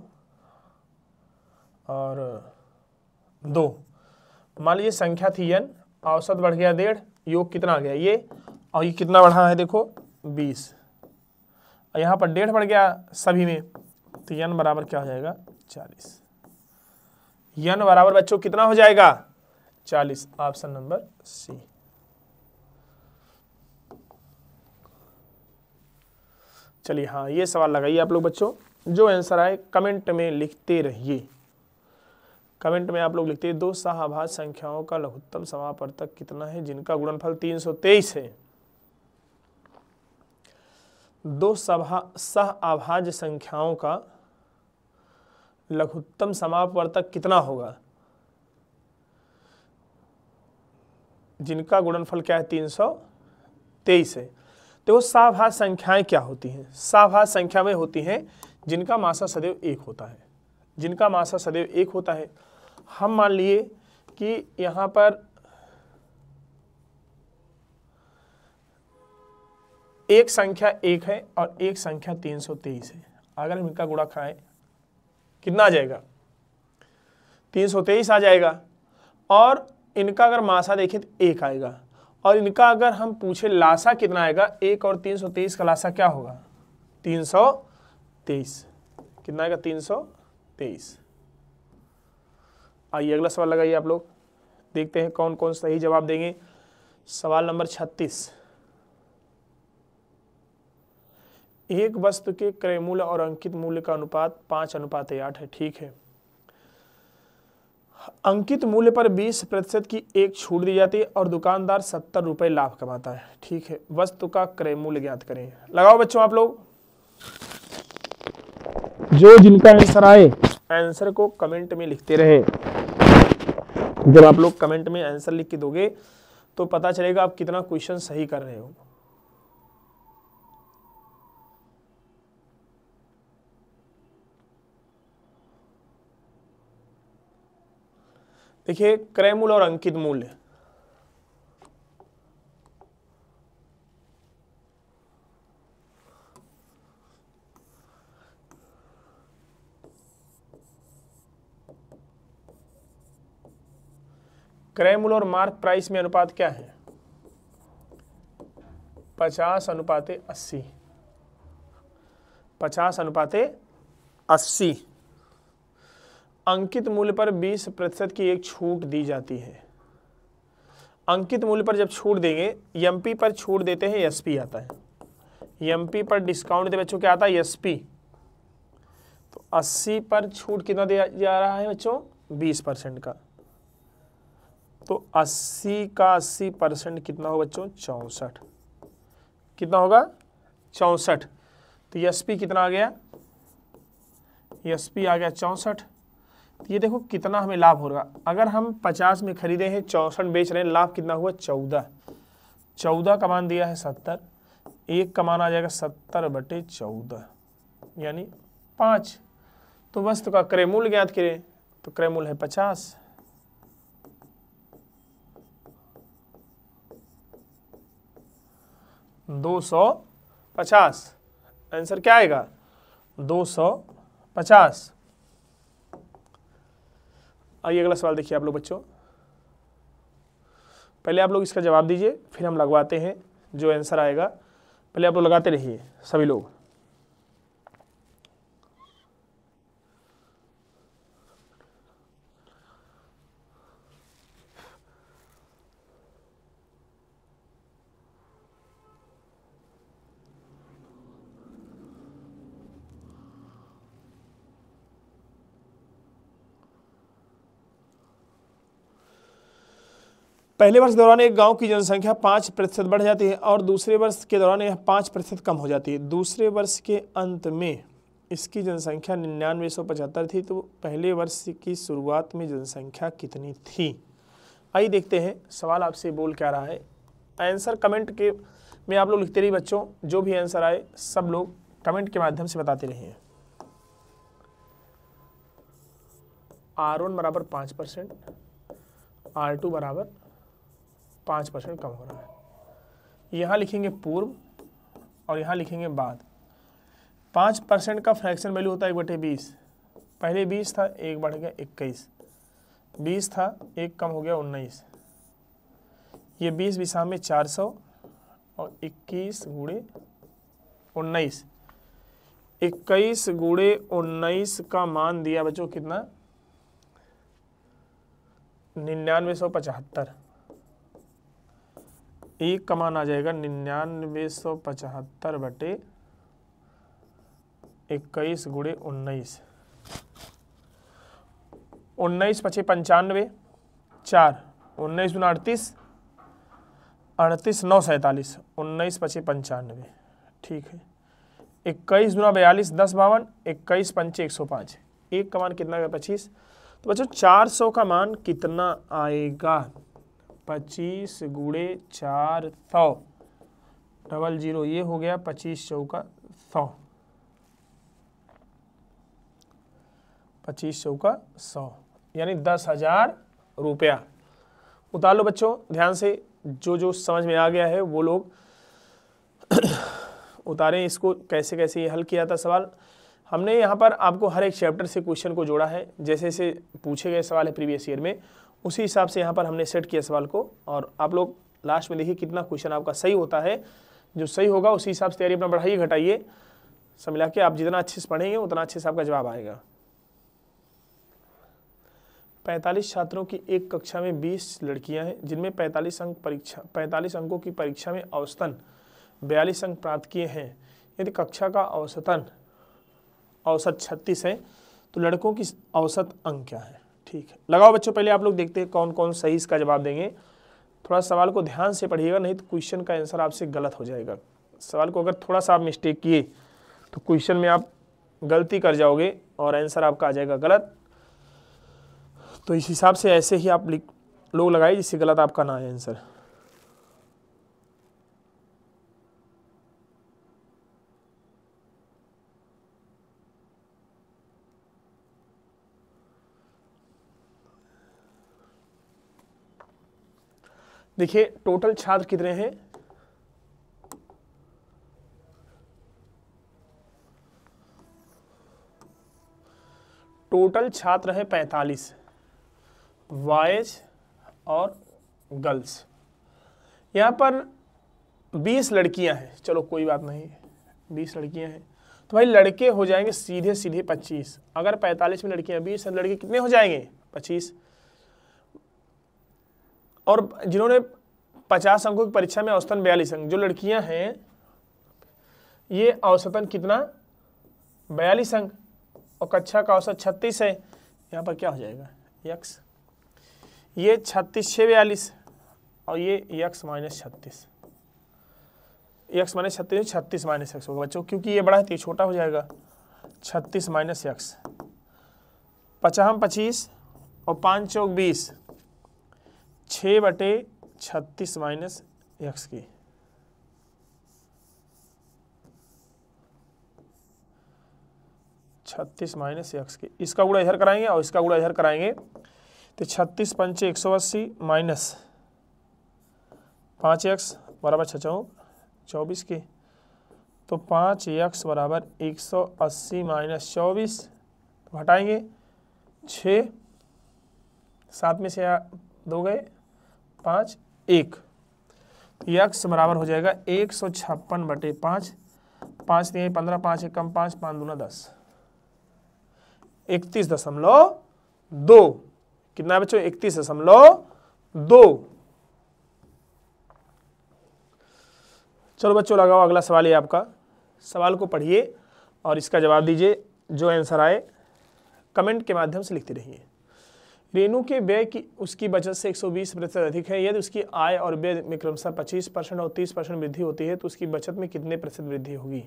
और 2। मान लीजिए संख्या थी n, औसत बढ़ गया 1.5, योग कितना आ गया ये, और ये कितना बढ़ा है देखो 20, और यहाँ पर 1.5 बढ़ गया सभी में, तो n बराबर क्या हो जाएगा? 40। n बराबर बच्चों कितना हो जाएगा? 40, ऑप्शन नंबर सी। चलिए हाँ, ये सवाल लगाइए आप लोग बच्चों, जो आंसर आए कमेंट में लिखते रहिए। कमेंट में आप लोग लिखते हैं 2 सह-आभाज्य संख्याओं का लघुत्तम समापवर्तक कितना है जिनका गुणनफल 323 है। 2 सह-आभाज्य संख्याओं का लघुत्तम समापवर्तक कितना होगा जिनका गुणनफल क्या है? 323 है। तो सह-आभाज्य संख्याएं क्या होती हैं? सह-आभाज्य संख्या में होती हैं जिनका मासा सदैव 1 होता है, जिनका मासा सदैव 1 होता है। हम मान लिए कि यहाँ पर एक संख्या 1 है और एक संख्या 323 है। अगर हम इनका गुणा खाएं कितना आ जाएगा? 323 आ जाएगा। और इनका अगर मासा देखें तो 1 आएगा, और इनका अगर हम पूछे लासा कितना आएगा, 1 और 323 का लासा क्या होगा, 323। कितना आएगा, 323। आइए अगला सवाल लगाइए आप लोग, देखते हैं कौन कौन सही जवाब देंगे। सवाल नंबर 36। एक वस्तु के क्रय मूल्य और अंकित मूल्य का अनुपात 5:8 है। ठीक है। अंकित मूल्य पर 20% की एक छूट दी जाती है और दुकानदार 70 रुपए लाभ कमाता है। ठीक है। वस्तु का क्रय मूल्य ज्ञात करें। लगाओ बच्चों आप लोग, जो जिनका आंसर आए आंसर को कमेंट में लिखते रहे। जब आप लोग कमेंट में आंसर लिख के दोगे तो पता चलेगा आप कितना क्वेश्चन सही कर रहे हो। देखिए, क्रय मूल्य और अंकित मूल्य, क्रय मूल्य और मार्क प्राइस में अनुपात क्या है, 50:80। 50:80। अंकित मूल्य पर 20% की एक छूट दी जाती है। अंकित मूल्य पर जब छूट देंगे, एमपी पर छूट देते हैं, एसपी आता है। एमपी पर डिस्काउंट दे बच्चों क्या आता है, एसपी। तो 80 पर छूट कितना दिया जा रहा है बच्चों, 20% का। तो 80 का 80% कितना होगा बच्चों, 64। कितना होगा, 64। तो एसपी कितना आ गया, एसपी आ गया 64। तो ये देखो कितना हमें लाभ होगा। अगर हम 50 में खरीदे हैं, 64 बेच रहे हैं, लाभ कितना हुआ, 14। 14 का मान दिया है 70, 1 का मान आ जाएगा 70/14 यानी 5। तो वस्तु का क्रय मूल्य ज्ञात करें, तो क्रय मूल्य है 50। $250। आंसर क्या आएगा, 250। आइए अगला सवाल देखिए आप लोग बच्चों। पहले आप लोग इसका जवाब दीजिए, फिर हम लगवाते हैं जो आंसर आएगा। पहले आप लोग लगाते रहिए सभी लोग। पहले वर्ष के दौरान एक गांव की जनसंख्या 5% बढ़ जाती है और दूसरे वर्ष के दौरान यह 5% कम हो जाती है। दूसरे वर्ष के अंत में इसकी जनसंख्या 9975 थी, तो पहले वर्ष की शुरुआत में जनसंख्या कितनी थी। आइए देखते हैं सवाल आपसे बोल क्या रहा है। आंसर कमेंट के में आप लोग लिखते रहिए बच्चों, जो भी आंसर आए सब लोग कमेंट के माध्यम से बताते रहिए। R1 बराबर 5%, R2 बराबर 5% कम हो रहा है। यहाँ लिखेंगे पूर्व और यहाँ लिखेंगे बाद। 5% का फ्रैक्शन वैल्यू होता है 1/20। पहले 20 था, 1 बढ़ गया 21। 20 था, 1 कम हो गया 19। ये 20 विषम में 400 और 21 गुणे 19। 21 गुणे 19 का मान दिया बच्चों कितना, 9975। 1 का मान आ जाएगा 9975/21 गुणे 19। 19 × 5 = 95, 4 19 × 38, 38 9 47, 19 × 5 = 95। ठीक है। 21 × 42 10 52, 21 × 5 = 105। 1 का मान कितना है, 25। तो बच्चों 400 का मान कितना आएगा, 25 गुणे 400 00, ये हो गया 25 चौका 100। 25 चौका 100 यानी 10,000 रुपया। उतार लो बच्चों ध्यान से, जो समझ में आ गया है वो लोग उतारें इसको। कैसे कैसे ये हल किया था सवाल। हमने यहाँ पर आपको हर एक चैप्टर से क्वेश्चन को जोड़ा है, जैसे जैसे पूछे गए सवाल है प्रीवियस ईयर में, उसी हिसाब से यहाँ पर हमने सेट किया सवाल को। और आप लोग लास्ट में देखिए कितना क्वेश्चन आपका सही होता है। जो सही होगा उसी हिसाब से तैयारी अपना बढ़ाइए घटाइए, सब मिला के आप जितना अच्छे से पढ़ेंगे उतना अच्छे से आपका जवाब आएगा। 45 छात्रों की एक कक्षा में 20 लड़कियां हैं जिनमें 45 अंकों की परीक्षा में औसतन 42 अंक प्राप्त किए हैं। यदि कक्षा का औसत 36 है तो लड़कों की औसत अंक क्या है। ठीक है, लगाओ बच्चों, पहले आप लोग देखते हैं कौन कौन सही इसका जवाब देंगे। थोड़ा सवाल को ध्यान से पढ़िएगा, नहीं तो क्वेश्चन का आंसर आपसे गलत हो जाएगा। सवाल को अगर थोड़ा सा आप मिस्टेक किए तो क्वेश्चन में आप गलती कर जाओगे और आंसर आपका आ जाएगा गलत। तो इस हिसाब से ऐसे ही आप लोग लगाइए जिससे गलत आपका ना आए आंसर। देखिए टोटल छात्र कितने हैं, टोटल छात्र है 45, बॉयज और गर्ल्स। यहाँ पर 20 लड़कियां हैं, चलो कोई बात नहीं, 20 लड़कियां हैं तो भाई लड़के हो जाएंगे सीधे सीधे 25। अगर 45 में लड़कियां 20 हैं, लड़के कितने हो जाएंगे 25। और जिन्होंने 50 अंकों की परीक्षा में औसतन 42 अंक, जो लड़कियां हैं ये औसतन कितना 42 अंक और कक्षा का औसत 36 है। यहाँ पर क्या हो जाएगा यक्स, ये 36 6 42 और ये x minus 36, x minus 36 36 minus x होगा बच्चों, क्योंकि ये बड़ा है तो ये छोटा हो जाएगा। 36 माइनस यक्स, 50 25 और 5 चौक 20, 6/36 माइनस यक्स की, छत्तीस माइनस यक्स की, इसका गुणा इधर कराएंगे और इसका गुणा इधर कराएंगे तो 36 पंचे 180 माइनस 5x बराबर 6 24 की, तो 5x बराबर 180 माइनस 24, तो हटाएंगे 6, 7 में से 2 गए 5 1, x बराबर हो जाएगा 156/5, 5 दिए 15, 5 1 कम 5 5 दूना 10, 31.2। कितना है बच्चों 31.2। चलो बच्चों लगाओ अगला सवाल है आपका। सवाल को पढ़िए और इसका जवाब दीजिए, जो आंसर आए कमेंट के माध्यम से लिखते रहिए। रेणु के व्यय की उसकी बचत से 120% अधिक है। यदि उसकी आय और व्यय में क्रमशः 25% और 30% वृद्धि होती है तो उसकी बचत में कितने प्रतिशत वृद्धि होगी।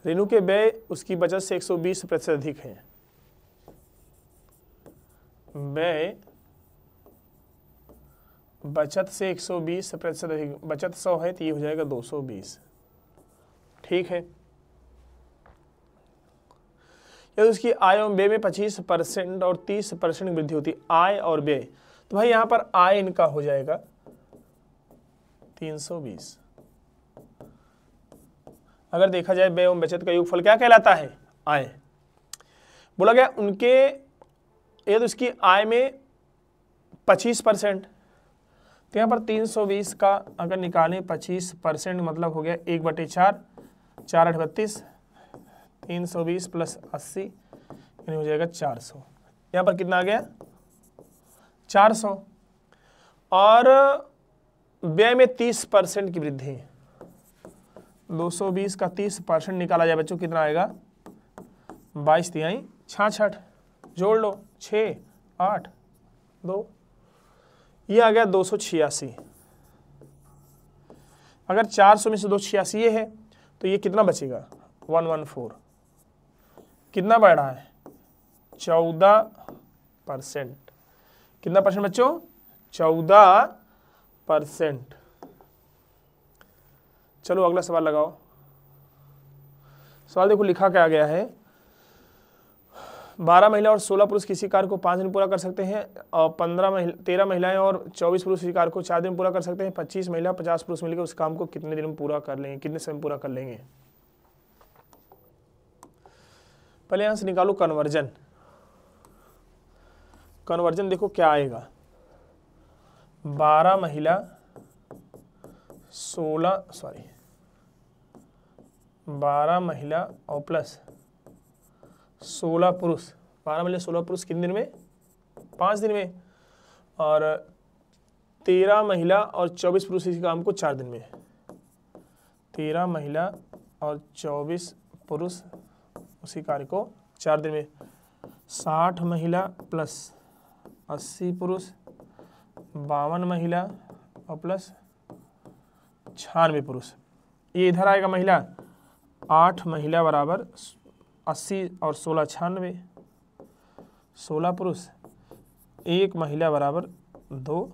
रेणु के व्यय उसकी बचत से 120% अधिक है। व्यय बचत से 120% अधिक, बचत 100 है तो ये हो जाएगा 220। ठीक है, यदि उसकी आय एवं व्यय में 25% और 30% वृद्धि होती है, आय और व्यय, तो भाई यहां पर आय इनका हो जाएगा 320। अगर देखा जाए व्यय एवं बचत का योगफल क्या कहलाता है, आय। बोला गया उनके, यदि उसकी आय में 25%, तो यहाँ पर 320 का अगर निकालें 25% मतलब हो गया 1/4, 4 8 32, 320 प्लस 80 यानी हो जाएगा 400। यहाँ पर कितना आ गया 400। और व्यय में 30% की वृद्धि, 220 का 30% निकाला जाए बच्चों कितना आएगा 22 तिहाई 66, जोड़ लो 6 8 2, ये आ गया 286। अगर 400 में से 286 ये है तो ये कितना बचेगा 114। कितना बढ़ रहा है 14%। कितना परसेंट बच्चों 14%। चलो अगला सवाल लगाओ। सवाल देखो लिखा क्या गया है, 12 महिला और 16 पुरुष किसी कार्य को 5 दिन पूरा कर सकते हैं और 13 महिलाएं और 24 पुरुष किसी कार्य को 4 दिन पूरा कर सकते हैं। 25 महिला 50 पुरुष मिलकर उस काम को कितने दिन में पूरा कर लेंगे, कितने समय में पूरा कर लेंगे। पहले यहाँ से निकालो कन्वर्जन। कन्वर्जन देखो क्या आएगा, 12 महिला 12 महिला और प्लस 16 पुरुष। 12 महिला 16 पुरुष कितने दिन में? 5 दिन में। और 13 महिला और 24 पुरुष इसी काम को 4 दिन में। 13 महिला और 24 पुरुष उसी कार्य को 4 दिन में। 60 महिला प्लस 80 पुरुष, 52 महिला और प्लस 96 पुरुष। ये इधर आएगा महिला, 8 महिला बराबर 80 और 16 96, 16 पुरुष, 1 महिला बराबर 2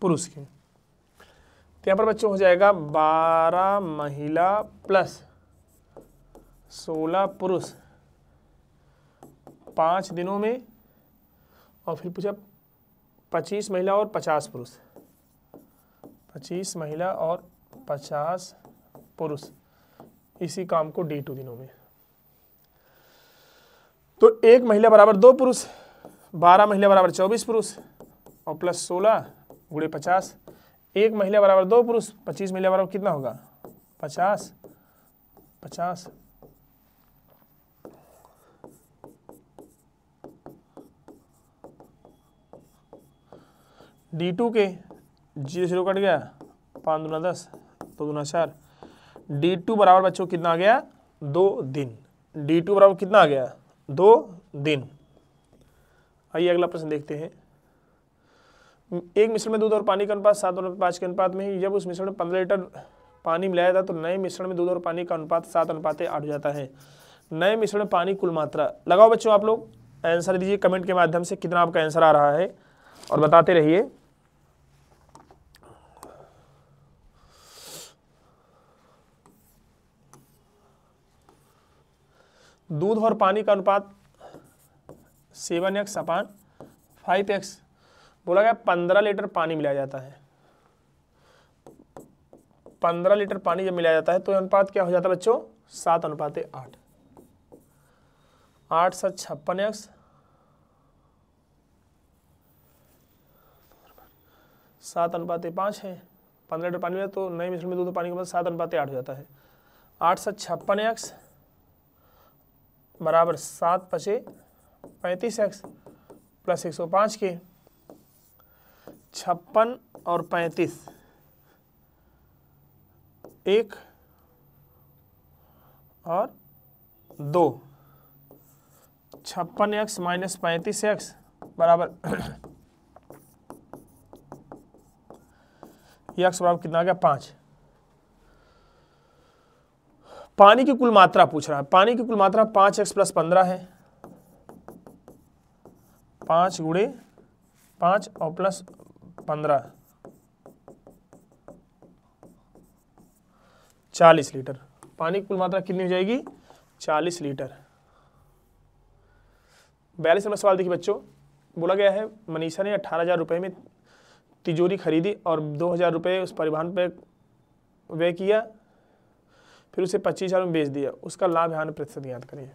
पुरुष के। तो यहाँ पर बच्चों हो जाएगा 12 महिला प्लस 16 पुरुष 5 दिनों में, और फिर पूछा 25 महिला और 50 पुरुष। 25 महिला और 50 पुरुष इसी काम को D2 दिनों में। तो 1 महिला बराबर 2 पुरुष, 12 महिला बराबर 24 पुरुष और प्लस 16 गुणे 50। 1 महिला बराबर 2 पुरुष, 25 महिला बराबर कितना होगा? 50। D2 के 0 0 कट गया, 5 दूना 10, 2 दूना 4। D2 बराबर बच्चों कितना आ गया? 2 दिन। D2 बराबर कितना आ गया? 2 दिन। आइए अगला प्रश्न देखते हैं। एक मिश्रण में दूध और पानी का अनुपात 7:5 के अनुपात में है। जब उस मिश्रण में 15 लीटर पानी मिलाया था तो नए मिश्रण में दूध और पानी का अनुपात 7:8 हो जाता है। नए मिश्रण में पानी कुल मात्रा लगाओ बच्चों। आप लोग आंसर दीजिए कमेंट के माध्यम से, कितना आपका आंसर आ रहा है और बताते रहिए। दूध और पानी का अनुपात 7x/5x। बोला गया 15 लीटर पानी मिलाया जाता है। 15 लीटर पानी जब मिलाया जाता है तो अनुपात क्या हो जाता है बच्चों? 7:8। 8 × 56x 7:5 है। 15 लीटर पानी में तो नए मिश्रण में दूध और पानी के बाद 7:8 हो जाता है। 8 × 56x बराबर 7 × 5 = 35x प्लस 105 के। 56 और 35 1 और 2। 56x - 35x बराबर x बराबर कितना आ गया? 5। पानी की कुल मात्रा पूछ रहा है। पानी की कुल मात्रा 5x + 15 है। 5 × 5 और प्लस 15 40 लीटर। पानी की कुल मात्रा कितनी हो जाएगी? 40 लीटर। 42 नंबर सवाल देखिए बच्चों। बोला गया है मनीषा ने 18,000 रुपये में तिजोरी खरीदी और 2,000 रुपये उस परिवहन पे व्यय किया, फिर उसे 25,000 में बेच दिया। उसका लाभ हानि प्रतिशत ज्ञात करिए।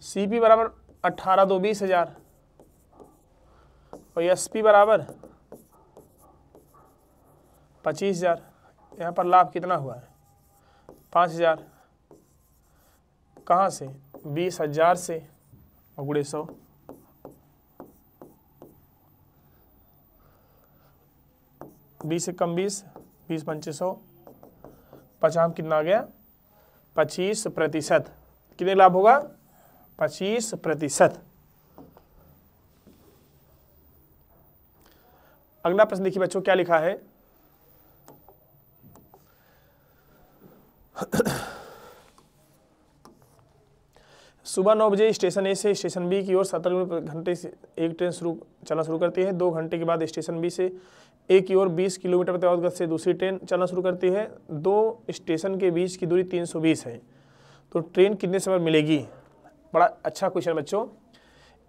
CP बराबर 18 2 20,000 और SP बराबर 25,000। यहाँ पर लाभ कितना हुआ है? 5,000। कहाँ से? 20,000 से और गुणे 100। बीस से कम 20, 20 × 5 = 100। 50 कितना आ गया? 25%। कितने लाभ होगा? 25%। अगला प्रश्न देखिए बच्चों क्या लिखा है। सुबह 9 बजे स्टेशन ए से स्टेशन बी की ओर 70 किलोमीटर घंटे से एक ट्रेन चलना शुरू करती है। 2 घंटे के बाद स्टेशन बी से ए की ओर 20 किलोमीटर प्रति आवृत्ति गति से दूसरी ट्रेन चलना शुरू करती है। 2 स्टेशन के बीच की दूरी 320 है, तो ट्रेन कितने समय मिलेगी? बड़ा अच्छा क्वेश्चन बच्चों।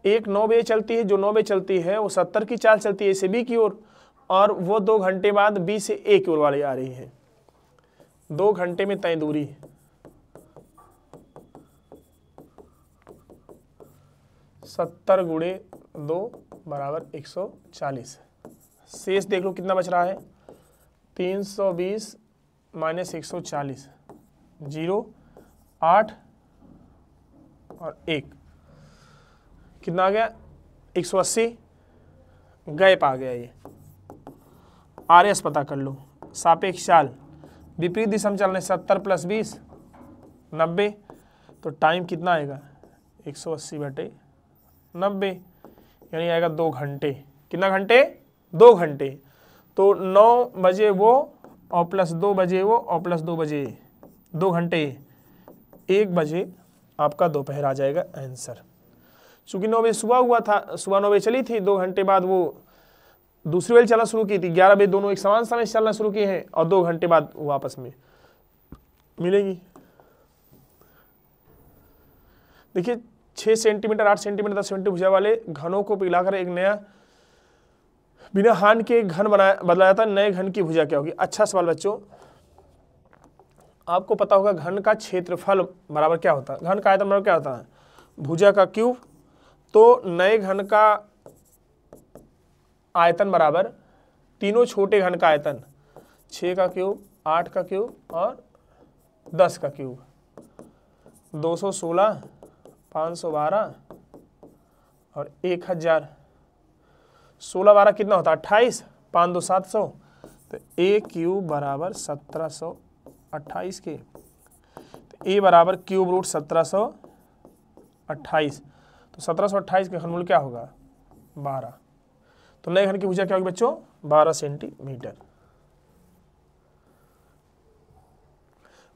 एक 9 बजे चलती है, जो 9 बजे चलती है वो 70 की चाल चलती है ए से बी की ओर, और वो 2 घंटे बाद बी से ए की ओर वाली आ रही है। 2 घंटे में तय दूरी 70 गुणे 2 बराबर 140। शेष देख लो कितना बच रहा है, 320 माइनस 140, 0, 8 और 1 कितना आ गया, 180। गैप आ गया ये। RS पता कर लो, सापेक्ष चाल विपरीत दिशा में चल रहे, 70 + 20 90। तो टाइम कितना आएगा, 180/90, यानी आएगा 2 घंटे। कितना घंटे, 2 घंटे। तो 9 बजे वो और +2 बजे वो और +2 बजे, 2 घंटे, 1 बजे आपका दोपहर आ जाएगा आंसर। चूंकि 9 बजे सुबह हुआ था, सुबह 9 बजे चली थी, 2 घंटे बाद वो दूसरी वाली चलना शुरू की थी, 11 बजे दोनों एक समान समय से चलना शुरू किए हैं और 2 घंटे बाद वो आपस में मिलेगी। देखिए 6 सेंटीमीटर, 8 सेंटीमीटर, 10 सेंटीमीटर भुजा वाले घनों को पिघलाकर एक नया बिना हानि के घन बदला जाता है, नए घन की भुजा क्या होगी। अच्छा सवाल बच्चों, आपको पता होगा घन का क्षेत्रफल बराबर क्या होता है, घन का आयतन बराबर क्या होता है, भुजा का क्यूब। तो नए घन का आयतन बराबर तीनों छोटे घन का आयतन, 6 का क्यूब, 8 का क्यूब और 10 का क्यूब, 216, 512 और 1000। 16 12 कितना होता है, 28, 5 2 700। तो ए क्यूब बराबर 1728 के, तो ए बराबर क्यूब रूट 1728। तो 1728 का घनमूल क्या होगा, 12। तो नए घन की भुजा क्या होगी बच्चों, 12 सेंटीमीटर।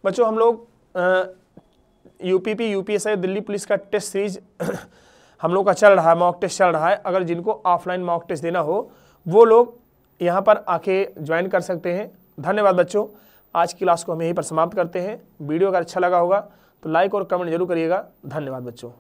बच्चों हम लोग यूपीपी, यूपीएसआई, दिल्ली पुलिस का टेस्ट सीरीज हम लोग का चल रहा है, मॉक टेस्ट चल रहा है। अगर जिनको ऑफलाइन मॉक टेस्ट देना हो वो लोग यहाँ पर आके ज्वाइन कर सकते हैं। धन्यवाद बच्चों, आज की क्लास को हम यहीं पर समाप्त करते हैं। वीडियो अगर अच्छा लगा होगा तो लाइक और कमेंट जरूर करिएगा। धन्यवाद बच्चों।